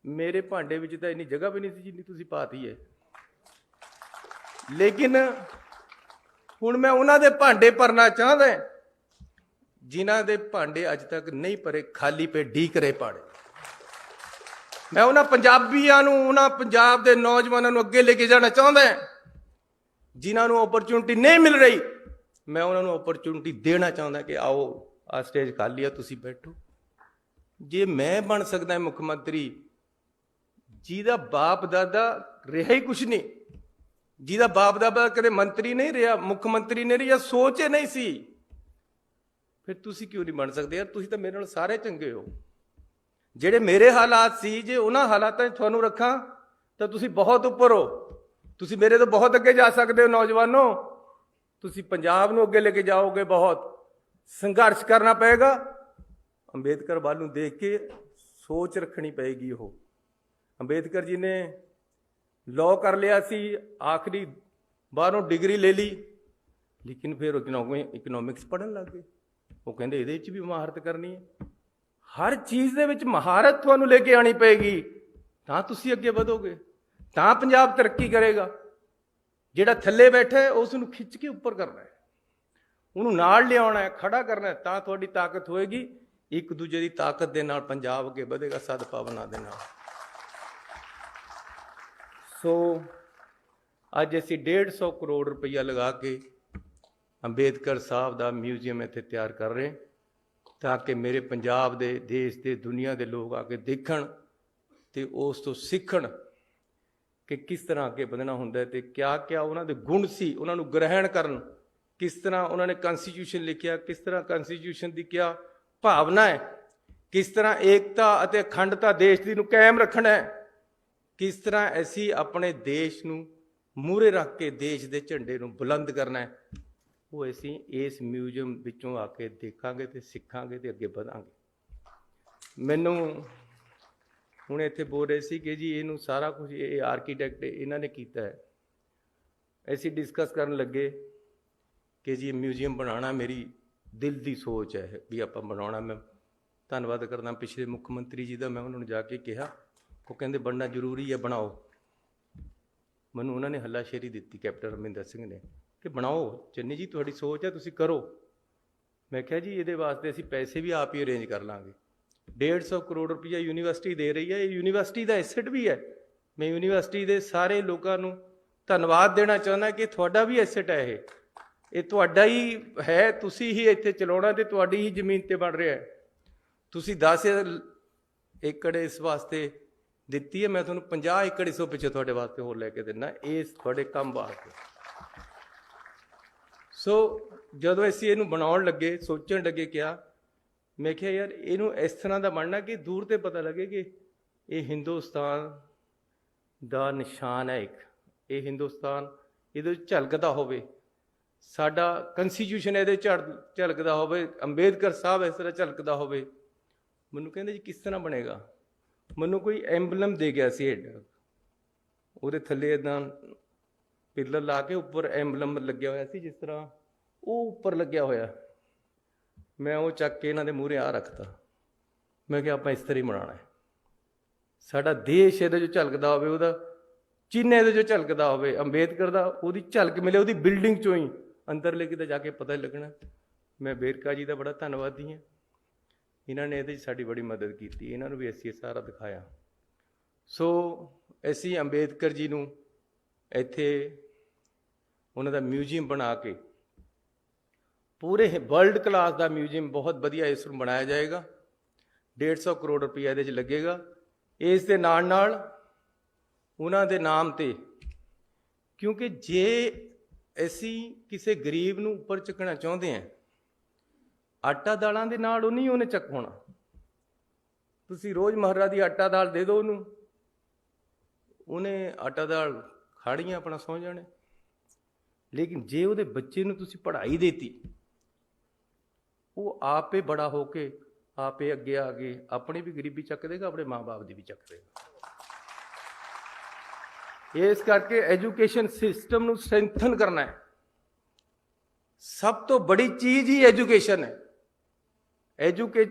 Speaker 1: ਮੇਰੇ ਭਾਂਡੇ ਵਿੱਚ ਤਾਂ ਇੰਨੀ ਜਗ੍ਹਾ ਵੀ ਨਹੀਂ ਸੀ ਜਿੰਨੀ ਤੁਸੀਂ ਪਾਤੀ ਹੈ। ਲੇਕਿਨ ਹੁਣ ਮੈਂ ਉਹਨਾਂ ਦੇ ਭਾਂਡੇ ਭਰਨਾ ਚਾਹੁੰਦਾ ਜਿਨ੍ਹਾਂ ਦੇ ਭਾਂਡੇ ਅੱਜ ਤੱਕ ਨਹੀਂ ਭਰੇ, ਖਾਲੀ ਪੇ ਢੀਕ ਰਹੇ ਪਾੜੇ। ਮੈਂ ਉਹਨਾਂ ਪੰਜਾਬੀਆਂ ਨੂੰ, ਉਹਨਾਂ ਪੰਜਾਬ ਦੇ ਨੌਜਵਾਨਾਂ ਨੂੰ ਅੱਗੇ ਲੈ ਕੇ ਜਾਣਾ ਚਾਹੁੰਦਾ ਜਿਨ੍ਹਾਂ ਨੂੰ ਓਪਰਚੁਨਿਟੀ ਨਹੀਂ ਮਿਲ ਰਹੀ। ਮੈਂ ਉਹਨਾਂ ਨੂੰ ਓਪਰਚੁਨਿਟੀ ਦੇਣਾ ਚਾਹੁੰਦਾ ਕਿ ਆਓ ਆ ਸਟੇਜ ਖਾਲੀ ਆ, ਤੁਸੀਂ ਬੈਠੋ। ਜੇ ਮੈਂ ਬਣ ਸਕਦਾ ਮੁੱਖ ਮੰਤਰੀ ਜਿਹਦਾ ਬਾਪ ਦਾਦਾ ਰਿਹਾ ਹੀ ਕੁਛ ਨਹੀਂ, ਜਿਹਦਾ ਬਾਪ ਦਾਦਾ ਕਦੇ ਮੰਤਰੀ ਨਹੀਂ ਰਿਹਾ, ਮੁੱਖ ਮੰਤਰੀ ਨਹੀਂ ਰਿਹਾ, ਸੋਚ ਹੀ ਨਹੀਂ ਸੀ, ਫਿਰ ਤੁਸੀਂ ਕਿਉਂ ਨਹੀਂ ਬਣ ਸਕਦੇ ਯਾਰ? ਤੁਸੀਂ ਤਾਂ ਮੇਰੇ ਨਾਲ ਸਾਰੇ ਚੰਗੇ ਹੋ। ਜਿਹੜੇ ਮੇਰੇ ਹਾਲਾਤ ਸੀ, ਜੇ ਉਹਨਾਂ ਹਾਲਾਤਾਂ 'ਚ ਤੁਹਾਨੂੰ ਰੱਖਾਂ ਤਾਂ ਤੁਸੀਂ ਬਹੁਤ ਉੱਪਰ ਹੋ, ਤੁਸੀਂ ਮੇਰੇ ਤੋਂ ਬਹੁਤ ਅੱਗੇ ਜਾ ਸਕਦੇ ਹੋ। ਨੌਜਵਾਨੋ, ਤੁਸੀਂ ਪੰਜਾਬ ਨੂੰ ਅੱਗੇ ਲੈ ਕੇ ਜਾਓਗੇ, ਬਹੁਤ ਸੰਘਰਸ਼ ਕਰਨਾ ਪਏਗਾ। ਅੰਬੇਦਕਰ ਵੱਲ ਨੂੰ ਦੇਖ ਕੇ ਸੋਚ ਰੱਖਣੀ ਪਏਗੀ। ਉਹ ਅੰਬੇਦਕਰ ਜੀ ਨੇ ਲਾਅ ਕਰ ਲਿਆ ਸੀ, ਆਖਰੀ ਬਾਹਰੋਂ ਡਿਗਰੀ ਲੈ ਲਈ, ਲੇਕਿਨ ਫਿਰ ਇਕਨੋਮਿਕਸ ਪੜ੍ਹਨ ਲੱਗ ਗਏ। ਉਹ ਕਹਿੰਦੇ ਇਹਦੇ ਵਿੱਚ ਵੀ ਮਹਾਰਤ ਕਰਨੀ ਹੈ। ਹਰ ਚੀਜ਼ ਦੇ ਵਿੱਚ ਮਹਾਰਤ ਤੁਹਾਨੂੰ ਲੈ ਕੇ ਆਉਣੀ ਪਏਗੀ, ਤਾਂ ਤੁਸੀਂ ਅੱਗੇ ਵਧੋਗੇ, ਤਾਂ ਪੰਜਾਬ ਤਰੱਕੀ ਕਰੇਗਾ। ਜਿਹੜਾ ਥੱਲੇ ਬੈਠਾ ਹੈ ਉਸ ਨੂੰ ਖਿੱਚ ਕੇ ਉੱਪਰ ਕਰਨਾ ਹੈ, ਉਹਨੂੰ ਨਾਲ ਲਿਆਉਣਾ ਹੈ, ਖੜਾ ਕਰਨਾ ਹੈ, ਤਾਂ ਤੁਹਾਡੀ ਤਾਕਤ ਹੋਏਗੀ। ਇੱਕ ਦੂਜੇ ਦੀ ਤਾਕਤ ਦੇ ਨਾਲ ਪੰਜਾਬ ਅੱਗੇ ਵਧੇਗਾ, ਸਦਭਾਵਨਾ ਦੇ ਨਾਲ। ਸੋ ਅੱਜ ਅਸੀਂ 150 ਕਰੋੜ ਰੁਪਈਆ ਲਗਾ ਕੇ ਅੰਬੇਦਕਰ ਸਾਹਿਬ ਦਾ ਮਿਊਜ਼ੀਅਮ ਇੱਥੇ ਤਿਆਰ ਕਰ ਰਹੇ, ਤਾਂ ਕਿ ਮੇਰੇ ਪੰਜਾਬ ਦੇ, ਦੇਸ਼ ਦੇ, ਦੁਨੀਆ ਦੇ ਲੋਕ ਆ ਕੇ ਦੇਖਣ ਅਤੇ ਉਸ ਤੋਂ ਸਿੱਖਣ ਕਿ ਕਿਸ ਤਰ੍ਹਾਂ ਅੱਗੇ ਵਧਣਾ ਹੁੰਦਾ ਅਤੇ ਕਿਆ ਕਿਆ ਉਹਨਾਂ ਦੇ ਗੁਣ ਸੀ, ਉਹਨਾਂ ਨੂੰ ਗ੍ਰਹਿਣ ਕਰਨ। ਕਿਸ ਤਰ੍ਹਾਂ ਉਹਨਾਂ ਨੇ ਕਨਸਟੀਟਿਊਸ਼ਨ ਲਿਖਿਆ, ਕਿਸ ਤਰ੍ਹਾਂ ਕਨਸਟੀਟਿਊਸ਼ਨ ਦੀ ਕਿਆ ਭਾਵਨਾ ਹੈ, ਕਿਸ ਤਰ੍ਹਾਂ ਏਕਤਾ ਅਤੇ ਅਖੰਡਤਾ ਦੇਸ਼ ਦੀ ਨੂੰ ਕਾਇਮ ਰੱਖਣਾ ਹੈ, ਕਿਸ ਤਰ੍ਹਾਂ ਅਸੀਂ ਆਪਣੇ ਦੇਸ਼ ਨੂੰ ਮੂਹਰੇ ਰੱਖ ਕੇ ਦੇਸ਼ ਦੇ ਝੰਡੇ ਨੂੰ ਬੁਲੰਦ ਕਰਨਾ ਹੈ। ਉਹ ਅਸੀਂ ਇਸ ਮਿਊਜ਼ੀਅਮ ਵਿੱਚੋਂ ਆ ਕੇ ਦੇਖਾਂਗੇ ਅਤੇ ਸਿੱਖਾਂਗੇ ਅਤੇ ਅੱਗੇ ਵਧਾਂਗੇ। ਮੈਨੂੰ ਹੁਣ ਇੱਥੇ ਬੋਲ ਰਹੇ ਸੀ ਕਿ ਜੀ ਇਹਨੂੰ ਸਾਰਾ ਕੁਝ ਇਹ ਆਰਕੀਟੈਕਟ ਇਹਨਾਂ ਨੇ ਕੀਤਾ ਹੈ। ਅਸੀਂ ਡਿਸਕਸ ਕਰਨ ਲੱਗੇ ਕਿ ਜੀ ਮਿਊਜ਼ੀਅਮ ਬਣਾਉਣਾ ਮੇਰੀ ਦਿਲ ਦੀ ਸੋਚ ਹੈ ਵੀ ਆਪਾਂ ਬਣਾਉਣਾ। ਮੈਂ ਧੰਨਵਾਦ ਕਰਦਾ ਪਿਛਲੇ ਮੁੱਖ ਮੰਤਰੀ ਜੀ ਦਾ। ਮੈਂ ਉਹਨਾਂ ਨੂੰ ਜਾ ਕੇ ਕਿਹਾ, ਉਹ ਕਹਿੰਦੇ ਬਣਨਾ ਜ਼ਰੂਰੀ ਹੈ, ਬਣਾਓ। ਮੈਨੂੰ ਉਹਨਾਂ ਨੇ ਹੱਲਾਸ਼ੇਰੀ ਦਿੱਤੀ, ਕੈਪਟਨ ਅਮਰਿੰਦਰ ਸਿੰਘ ਨੇ, ਕਿ ਬਣਾਓ ਚੰਨੀ ਜੀ, ਤੁਹਾਡੀ ਸੋਚ ਹੈ, ਤੁਸੀਂ ਕਰੋ। ਮੈਂ ਕਿਹਾ ਜੀ ਇਹਦੇ ਵਾਸਤੇ ਅਸੀਂ ਪੈਸੇ ਵੀ ਆਪ ਹੀ ਅਰੇਂਜ ਕਰ ਲਾਂਗੇ। 150 ਕਰੋੜ ਰੁਪਈਆ ਯੂਨੀਵਰਸਿਟੀ ਦੇ ਰਹੀ ਹੈ, ਇਹ ਯੂਨੀਵਰਸਿਟੀ ਦਾ ਐਸੈਟ ਵੀ ਹੈ। ਮੈਂ ਯੂਨੀਵਰਸਿਟੀ ਦੇ ਸਾਰੇ ਲੋਕਾਂ ਨੂੰ ਧੰਨਵਾਦ ਦੇਣਾ ਚਾਹੁੰਦਾ ਕਿ ਤੁਹਾਡਾ ਵੀ ਐਸੈਟ ਹੈ, ਇਹ ਤੁਹਾਡਾ ਹੀ ਹੈ, ਤੁਸੀਂ ਹੀ ਇੱਥੇ ਚਲਾਉਣਾ ਤੇ ਤੁਹਾਡੀ ਹੀ ਜ਼ਮੀਨ ਤੇ ਬਣ ਰਿਹਾ ਹੈ। ਤੁਸੀਂ 10 ਏਕੜ ਇਸ ਵਾਸਤੇ ਦਿੱਤੀ ਹੈ, ਮੈਂ ਤੁਹਾਨੂੰ 50 ਏਕੜ ਇਸ ਤੋਂ ਪਿੱਛੇ ਤੁਹਾਡੇ ਵਾਸਤੇ ਹੋਰ ਲੈ ਕੇ ਦਿੰਦਾ, ਇਸ ਤੁਹਾਡੇ ਕੰਮ ਵਾਸਤੇ। ਸੋ ਜਦੋਂ ਅਸੀਂ ਇਹਨੂੰ ਬਣਾਉਣ ਲੱਗੇ, ਸੋਚਣ ਲੱਗੇ, ਕਿਹਾ, ਮੈਂ ਕਿਹਾ ਯਾਰ ਇਹਨੂੰ ਇਸ ਤਰ੍ਹਾਂ ਦਾ ਬਣਨਾ ਕਿ ਦੂਰ ਤੇ ਪਤਾ ਲੱਗੇ ਕਿ ਇਹ ਹਿੰਦੁਸਤਾਨ ਦਾ ਨਿਸ਼ਾਨ ਹੈ ਇੱਕ, ਇਹ ਹਿੰਦੁਸਤਾਨ ਇਹਦੇ ਝਲਕਦਾ ਹੋਵੇ, ਸਾਡਾ ਕੰਸਟੀਟਿਊਸ਼ਨ ਇਹਦੇ ਝਲਕਦਾ ਹੋਵੇ, ਅੰਬੇਦਕਰ ਸਾਹਿਬ ਇਸ ਤਰ੍ਹਾਂ ਝਲਕਦਾ ਹੋਵੇ। ਮੈਨੂੰ ਕਹਿੰਦੇ ਜੀ ਕਿਸ ਤਰ੍ਹਾਂ ਬਣੇਗਾ? ਮੈਨੂੰ ਕੋਈ ਐਂਬਲਮ ਦੇ ਗਿਆ ਸੀ ਹੈਡ, ਉਹਦੇ ਥੱਲੇ ਇੱਦਾਂ ਪਿੱਲਰ ਲਾ ਕੇ ਉੱਪਰ ਐਂਬਲਮ ਲੱਗਿਆ ਹੋਇਆ ਸੀ, ਜਿਸ ਤਰ੍ਹਾਂ ਉਹ ਉੱਪਰ ਲੱਗਿਆ ਹੋਇਆ। ਮੈਂ ਉਹ ਚੱਕ ਕੇ ਇਹਨਾਂ ਦੇ ਮੂਹਰੇ ਆ ਰੱਖਤਾ। ਮੈਂ ਕਿਹਾ ਆਪਾਂ ਇਸ ਤਰ੍ਹਾਂ ਹੀ ਬਣਾਉਣਾ ਹੈ, ਸਾਡਾ ਦੇਸ਼ ਇਹਦੇ 'ਚ ਝਲਕਦਾ ਹੋਵੇ, ਉਹਦਾ ਚਿੰਨ੍ਹ ਇਹਦੇ 'ਚ ਝਲਕਦਾ ਹੋਵੇ, ਅੰਬੇਦਕਰ ਦਾ ਉਹਦੀ ਝਲਕ ਮਿਲੇ ਉਹਦੀ ਬਿਲਡਿੰਗ 'ਚੋਂ ਹੀ, ਅੰਦਰਲੇ ਕਿਤੇ ਜਾ ਕੇ ਪਤਾ ਲੱਗਣਾ। ਮੈਂ ਵੇਰਕਾ ਜੀ ਦਾ ਬੜਾ ਧੰਨਵਾਦੀ ਹਾਂ, ਇਹਨਾਂ ਨੇ ਇਹਦੇ 'ਚ ਸਾਡੀ ਬੜੀ ਮਦਦ ਕੀਤੀ, ਇਹਨਾਂ ਨੂੰ ਵੀ ਅਸੀਂ ਇਹ ਸਾਰਾ ਦਿਖਾਇਆ। ਸੋ ਅਸੀਂ ਅੰਬੇਦਕਰ ਜੀ ਨੂੰ ਇੱਥੇ ਉਹਨਾਂ ਦਾ ਮਿਊਜ਼ੀਅਮ ਬਣਾ ਕੇ, ਪੂਰੇ ਵਰਲਡ ਕਲਾਸ ਦਾ ਮਿਊਜ਼ੀਅਮ, ਬਹੁਤ ਵਧੀਆ ਇਸ ਨੂੰ ਬਣਾਇਆ ਜਾਏਗਾ। 150 ਕਰੋੜ ਰੁਪਈਆ ਇਹਦੇ 'ਚ ਲੱਗੇਗਾ। ਇਸ ਦੇ ਨਾਲ ਨਾਲ ਉਹਨਾਂ ਦੇ ਨਾਮ 'ਤੇ, ਕਿਉਂਕਿ ਜੇ ਅਸੀਂ ਕਿਸੇ ਗਰੀਬ ਨੂੰ ਉੱਪਰ ਚੱਕਣਾ ਚਾਹੁੰਦੇ ਹਾਂ, ਆਟਾ ਦਾਲਾਂ ਦੇ ਨਾਲ ਉਹ ਨਹੀਂ ਉਹਨੇ ਚੱਕ ਹੋਣਾ। ਤੁਸੀਂ ਰੋਜ਼ ਮਹਾਰਾਜ ਦੀ ਆਟਾ ਦਾਲ ਦੇ ਦਿਓ ਉਹਨੂੰ, ਉਹਨੇ ਆਟਾ ਦਾਲ ਖਾੜੀਆਂ ਆਪਣਾ ਸੌਂ ਜਾਣੇ। ਲੇਕਿਨ ਜੇ ਉਹਦੇ ਬੱਚੇ ਨੂੰ ਤੁਸੀਂ ਪੜ੍ਹਾਈ ਦੇਤੀ, ਉਹ ਆਪੇ ਬੜਾ ਹੋ ਕੇ ਆਪੇ ਅੱਗੇ ਆ ਕੇ ਆਪਣੀ ਵੀ ਗਰੀਬੀ ਚੱਕ ਦੇਗਾ, ਆਪਣੇ ਮਾਂ-ਬਾਪ ਦੀ ਵੀ ਚੱਕ ਦੇਗਾ। ਇਸ ਕਰਕੇ ਐਜੂਕੇਸ਼ਨ ਸਿਸਟਮ ਨੂੰ ਸਟਰੈਂਥਨ ਕਰਨਾ ਹੈ। ਸਭ ਤੋਂ ਬੜੀ ਚੀਜ਼ ਹੀ ਐਜੂਕੇਸ਼ਨ ਹੈ।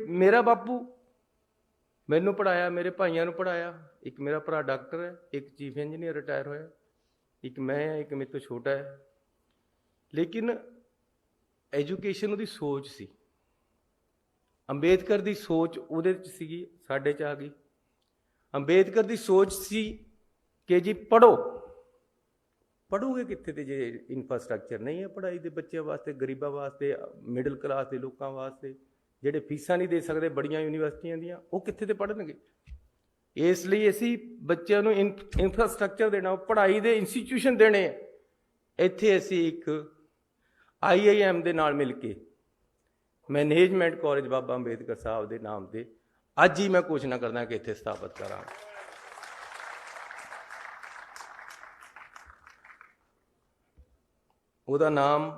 Speaker 1: ਮੇਰਾ ਬਾਪੂ ਮੈਨੂੰ ਪੜ੍ਹਾਇਆ, ਮੇਰੇ ਭਾਈਆਂ ਨੂੰ ਪੜ੍ਹਾਇਆ। ਇੱਕ ਮੇਰਾ ਭਰਾ ਡਾਕਟਰ ਹੈ, ਇੱਕ ਚੀਫ ਇੰਜੀਨੀਅਰ ਰਿਟਾਇਰ ਹੋਇਆ, ਇੱਕ ਮੈਂ ਹਾਂ, ਇੱਕ ਮੇਰੇ ਤੋਂ ਛੋਟਾ ਹੈ। ਲੇਕਿਨ ਐਜੂਕੇਸ਼ਨ ਉਹਦੀ ਸੋਚ ਸੀ, ਅੰਬੇਦਕਰ ਦੀ ਸੋਚ ਉਹਦੇ 'ਚ ਸੀਗੀ, ਸਾਡੇ 'ਚ ਆ ਗਈ। ਅੰਬੇਦਕਰ ਦੀ ਸੋਚ ਸੀ ਕਿ ਜੀ ਪੜ੍ਹੋ। ਪੜ੍ਹੋਗੇ ਕਿੱਥੇ ਤੇ ਜੇ ਇਨਫਰਾਸਟਰਕਚਰ ਨਹੀਂ ਹੈ ਪੜ੍ਹਾਈ ਦੇ ਬੱਚਿਆਂ ਵਾਸਤੇ, ਗਰੀਬਾਂ ਵਾਸਤੇ, ਮਿਡਲ ਕਲਾਸ ਦੇ ਲੋਕਾਂ ਵਾਸਤੇ, ਜਿਹੜੇ ਫੀਸਾਂ ਨਹੀਂ ਦੇ ਸਕਦੇ ਬੜੀਆਂ ਯੂਨੀਵਰਸਿਟੀਆਂ ਦੀਆਂ, ਉਹ ਕਿੱਥੇ ਤੇ ਪੜ੍ਹਨਗੇ? ਇਸ ਲਈ ਅਸੀਂ ਬੱਚਿਆਂ ਨੂੰ ਇਨਫਰਾਸਟਰਕਚਰ ਦੇਣਾ, ਪੜ੍ਹਾਈ ਦੇ ਇੰਸਟੀਟਿਊਸ਼ਨ ਦੇਣੇ। ਇੱਥੇ ਅਸੀਂ ਇੱਕ IIM ਦੇ ਨਾਲ ਮਿਲ ਕੇ ਮੈਨੇਜਮੈਂਟ ਕਾਲਜ ਬਾਬਾ ਅੰਬੇਦਕਰ ਸਾਹਿਬ ਦੇ ਨਾਮ 'ਤੇ ਅੱਜ ਹੀ ਮੈਂ ਘੋਸ਼ਣਾ ਕਰਦਾ ਕਿ ਇੱਥੇ ਸਥਾਪਿਤ ਕਰਾਂ। ਉਹਦਾ ਨਾਮ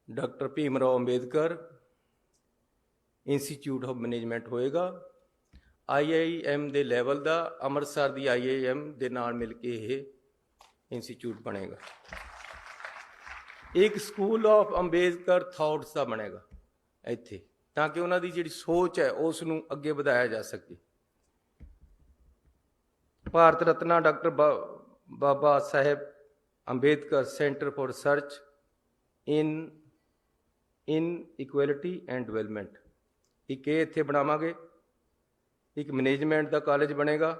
Speaker 1: doctor Bhim Rao Ambedkar institute of management ਹੋਏਗਾ। IIM ਦੇ ਲੈਵਲ ਦਾ, ਅੰਮ੍ਰਿਤਸਰ ਦੀ IIM ਦੇ ਨਾਲ ਮਿਲ ਕੇ ਇਹ ਇੰਸਟੀਚਿਊਟ ਬਣੇਗਾ। ਇੱਕ ਸਕੂਲ ਆਫ ਅੰਬੇਦਕਰ ਥਾਟਸ ਦਾ ਬਣੇਗਾ ਇੱਥੇ, ਤਾਂ ਕਿ ਉਹਨਾਂ ਦੀ ਜਿਹੜੀ ਸੋਚ ਹੈ ਉਸ ਨੂੰ ਅੱਗੇ ਵਧਾਇਆ ਜਾ ਸਕੇ। Bharat Ratna doctor Baba Sahib Ambedkar centre for research in equality and development, ਇੱਕ ਇਹ ਇੱਥੇ ਬਣਾਵਾਂਗੇ। ਇੱਕ ਮੈਨੇਜਮੈਂਟ ਦਾ ਕਾਲਜ ਬਣੇਗਾ।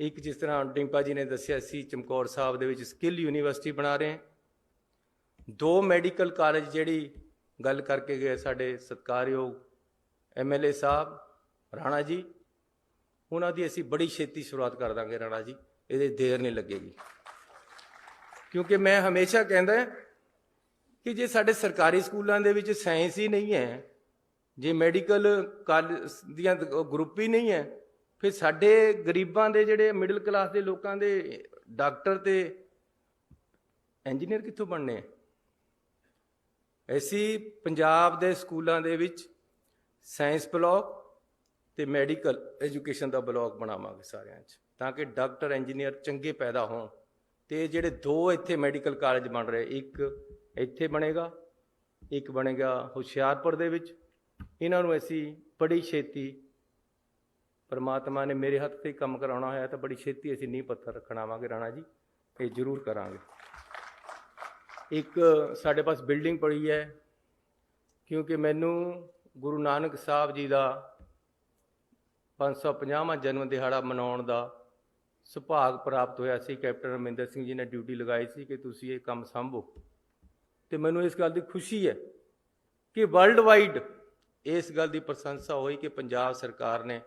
Speaker 1: ਇੱਕ ਜਿਸ ਤਰ੍ਹਾਂ ਡਿੰਪਾ ਜੀ ਨੇ ਦੱਸਿਆ ਸੀ, ਚਮਕੌਰ ਸਾਹਿਬ ਦੇ ਵਿੱਚ ਸਕਿੱਲ ਯੂਨੀਵਰਸਿਟੀ ਬਣਾ ਰਹੇ। 2 ਮੈਡੀਕਲ ਕਾਲਜ ਜਿਹੜੀ ਗੱਲ ਕਰਕੇ ਗਏ ਸਾਡੇ ਸਤਿਕਾਰਯੋਗ MLA ਸਾਹਿਬ ਰਾਣਾ ਜੀ, ਉਹਨਾਂ ਦੀ ਅਸੀਂ ਬੜੀ ਛੇਤੀ ਸ਼ੁਰੂਆਤ ਕਰ ਦਾਂਗੇ ਰਾਣਾ ਜੀ, ਇਹਦੇ ਦੇਰ ਨਹੀਂ ਲੱਗੇਗੀ। ਕਿਉਂਕਿ ਮੈਂ ਹਮੇਸ਼ਾ ਕਹਿੰਦਾ ਕਿ ਜੇ ਸਾਡੇ ਸਰਕਾਰੀ ਸਕੂਲਾਂ ਦੇ ਵਿੱਚ ਸਾਇੰਸ ਹੀ ਨਹੀਂ ਹੈ, ਜੇ ਮੈਡੀਕਲ ਕਾਲਜ ਦੀਆਂ ਗਰੁੱਪ ਹੀ ਨਹੀਂ ਹੈ, ਫਿਰ ਸਾਡੇ ਗਰੀਬਾਂ ਦੇ ਜਿਹੜੇ ਮਿਡਲ ਕਲਾਸ ਦੇ ਲੋਕਾਂ ਦੇ ਡਾਕਟਰ ਤੇ ਇੰਜੀਨੀਅਰ ਕਿੱਥੋਂ ਬਣਨੇ ਆ? ਅਸੀਂ ਪੰਜਾਬ ਦੇ ਸਕੂਲਾਂ ਦੇ ਵਿੱਚ ਸਾਇੰਸ ਬਲਾਕ ਤੇ ਮੈਡੀਕਲ ਐਜੂਕੇਸ਼ਨ ਦਾ ਬਲਾਕ ਬਣਾਵਾਂਗੇ ਸਾਰਿਆਂ 'ਚ, ਤਾਂ ਕਿ ਡਾਕਟਰ ਇੰਜੀਨੀਅਰ ਚੰਗੇ ਪੈਦਾ ਹੋਣ। ਤੇ ਜਿਹੜੇ 2 ਇੱਥੇ ਮੈਡੀਕਲ ਕਾਲਜ ਬਣ ਰਹੇ, ਇੱਕ ਇੱਥੇ ਬਣੇਗਾ, ਇੱਕ ਬਣੇਗਾ ਹੁਸ਼ਿਆਰਪੁਰ ਦੇ ਵਿੱਚ, ਇਹਨਾਂ ਨੂੰ ਅਸੀਂ ਬੜੀ ਛੇਤੀ, परमात्मा ने मेरे हथ से काम कराना होया तो बड़ी छेती असीं नींह पत्थर रखण आवांगे राणा जी, ये जरूर करांगे। एक साडे पास बिल्डिंग पड़ी है, क्योंकि मैनू गुरु नानक साहब जी का 550वां जन्म दिहाड़ा मनाउण दा सुभाग प्राप्त होया सी। कैप्टन अमरिंदर सिंह जी ने ड्यूटी लगाई सी कि तुसीं ये काम संभो, तो मैनू इस गल की खुशी है कि वर्ल्ड वाइड इस गल की प्रशंसा हुई कि पंजाब सरकार ने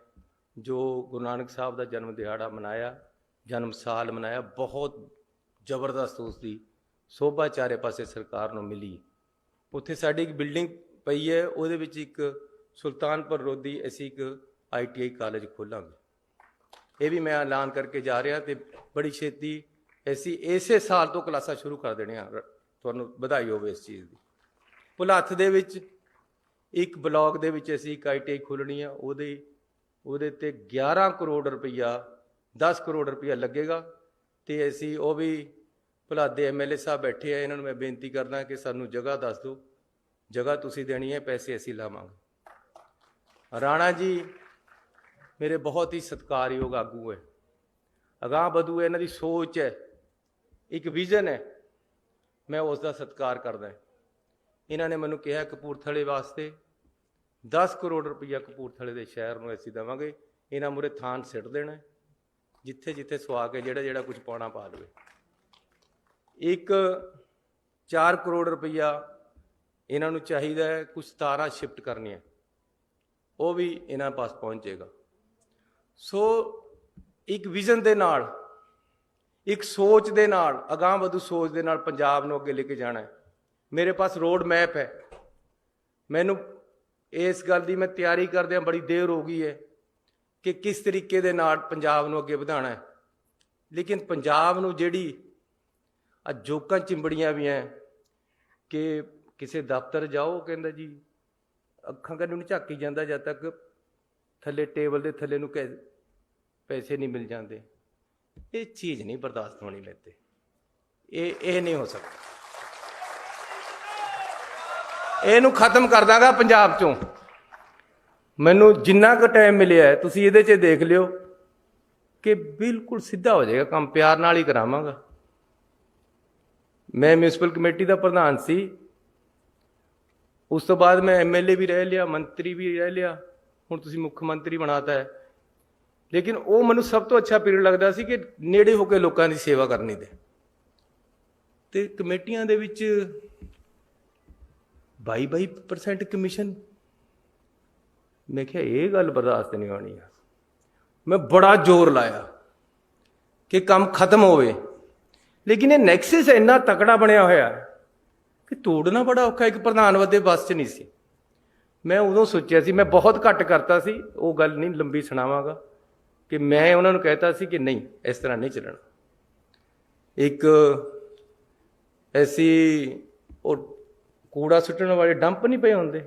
Speaker 1: जो गुरु नानक साहब का जन्म दिहाड़ा मनाया, जन्म साल मनाया, बहुत जबरदस्त उसकी शोभा चारे पासे सरकार को मिली। उत्थे साडी एक बिल्डिंग पई है, उहदे विच एक सुल्तानपुर लोधी असीं एक ITI कॉलेज खोलांगे। ये भी मैं ऐलान करके जा रहा, तो बड़ी छेती असीं इसे साल तो क्लासां शुरू कर देणियां। तुहानूं बधाई होवे इस चीज़ की। भुलੱਥ दे विच एक ब्लॉक दे विच असीं एक ITI खोलणी आ, ਉਹਦੇ ਤੇ 11 ਕਰੋੜ ਰੁਪਈਆ 10 ਕਰੋੜ ਰੁਪਈਆ ਲੱਗੇਗਾ। ਤੇ ਅਸੀਂ ਉਹ ਵੀ ਭੁਲੱਥ ਦੇ MLA ਸਾਹਿਬ ਬੈਠੇ ਆ, ਇਹਨਾਂ ਨੂੰ ਮੈਂ ਬੇਨਤੀ ਕਰਦਾ ਕਿ ਸਾਨੂੰ ਜਗ੍ਹਾ ਦੱਸ ਦਿਓ, ਜਗ੍ਹਾ ਤੁਸੀਂ ਦੇਣੀ ਹੈ, ਪੈਸੇ ਅਸੀਂ ਲਾਵਾਂਗੇ। ਰਾਣਾ ਜੀ ਮੇਰੇ ਬਹੁਤ ਹੀ ਸਤਿਕਾਰਯੋਗ ਆਗੂ ਹੈ, ਅਗਾਂਹ ਵਧੂ ਹੈ, ਇਹਨਾਂ ਦੀ ਸੋਚ ਹੈ, ਇੱਕ ਵਿਜ਼ਨ ਹੈ, ਮੈਂ ਉਸ ਦਾ ਸਤਿਕਾਰ ਕਰਦਾ। ਇਹਨਾਂ ਨੇ ਮੈਨੂੰ ਕਿਹਾ ਕਪੂਰਥਲੇ ਵਾਸਤੇ 10 ਕਰੋੜ ਰੁਪਈਆ ਕਪੂਰਥਲੇ ਦੇ ਸ਼ਹਿਰ ਨੂੰ ਅਸੀਂ ਦੇਵਾਂਗੇ। ਇਹਨਾਂ ਮੂਹਰੇ ਥਾਨ ਸਿੱਟ ਦੇਣਾ, ਜਿੱਥੇ ਜਿੱਥੇ ਸੁਆ ਕੇ ਜਿਹੜਾ ਕੁਝ ਪਾਉਣਾ ਪਾ ਲਵੇ। ਇੱਕ 4 ਕਰੋੜ ਰੁਪਈਆ ਇਹਨਾਂ ਨੂੰ ਚਾਹੀਦਾ ਹੈ, ਕੁਝ ਤਾਰਾਂ ਸ਼ਿਫਟ ਕਰਨੀਆਂ, ਉਹ ਵੀ ਇਹਨਾਂ ਪਾਸ ਪਹੁੰਚੇਗਾ। ਸੋ ਇੱਕ ਵਿਜ਼ਨ ਦੇ ਨਾਲ, ਇੱਕ ਸੋਚ ਦੇ ਨਾਲ, ਅਗਾਂਹ ਵਧੂ ਸੋਚ ਦੇ ਨਾਲ ਪੰਜਾਬ ਨੂੰ ਅੱਗੇ ਲੈ ਕੇ ਜਾਣਾ ਹੈ। ਮੇਰੇ ਪਾਸ ਰੋਡ ਮੈਪ ਹੈ। ਮੈਨੂੰ इस गल की मैं तैयारी करदे बड़ी देर हो गई है कि किस तरीके दे नाल पंजाब नूं अगे वधाउणा है। लेकिन पंजाब नूं जिहड़ी जोकां चिंबड़ियां भी हैं कि किसी दफ्तर जाओ, कहंदा जी अखां कन्नों नहीं झाकी जांदा जद तक थल्ले टेबल दे थल्ले नूं पैसे नहीं मिल जाते। ये चीज़ नहीं बर्दाश्त होनी मेरे ते, ये नहीं हो सकता। ਇਹਨੂੰ ਖਤਮ ਕਰ ਦਾਂਗਾ ਪੰਜਾਬ ਚੋਂ। ਮੈਨੂੰ ਜਿੰਨਾ ਕੁ ਟਾਈਮ ਮਿਲਿਆ ਹੈ ਤੁਸੀਂ ਇਹਦੇ 'ਚ ਦੇਖ ਲਿਓ ਕਿ ਬਿਲਕੁਲ ਸਿੱਧਾ ਹੋ ਜਾਏਗਾ ਕੰਮ, ਪਿਆਰ ਨਾਲ ਹੀ ਕਰਾਵਾਂਗਾ। ਮੈਂ ਮਿਊਨਿਸਪਲ ਕਮੇਟੀ ਦਾ ਪ੍ਰਧਾਨ ਸੀ, ਉਸ ਤੋਂ ਬਾਅਦ ਮੈਂ MLA ਵੀ ਰਹਿ ਲਿਆ, ਮੰਤਰੀ ਵੀ ਰਹਿ ਲਿਆ, ਹੁਣ ਤੁਸੀਂ ਮੁੱਖ ਮੰਤਰੀ ਬਣਾਤਾ ਹੈ। ਲੇਕਿਨ ਉਹ ਮੈਨੂੰ ਸਭ ਤੋਂ ਅੱਛਾ ਪੀਰੀਅਡ ਲੱਗਦਾ ਸੀ ਕਿ ਨੇੜੇ ਹੋ ਕੇ ਲੋਕਾਂ ਦੀ ਸੇਵਾ ਕਰਨੀ ਦੇ। ਤੇ ਕਮੇਟੀਆਂ ਦੇ ਵਿੱਚ 22% ਕਮਿਸ਼ਨ, मैं क्या ये गल बर्दाश्त नहीं होनी है। मैं बड़ा जोर लाया कि काम खत्म होवे, लेकिन ये नैक्सिस इन्ना तकड़ा बनया होया कि तोड़ना बड़ा औखा। एक प्रधान वदे बस च नहीं सी। मैं उदों सोचिया सी, मैं बहुत घट करता सी, वो गल नहीं लंबी सुनावांगा, कि मैं उन्होंने कहता सी कि नहीं इस तरह नहीं चलना। एक ऐसी और कूड़ा सुट्टण वाले डंप नहीं पे होंदे,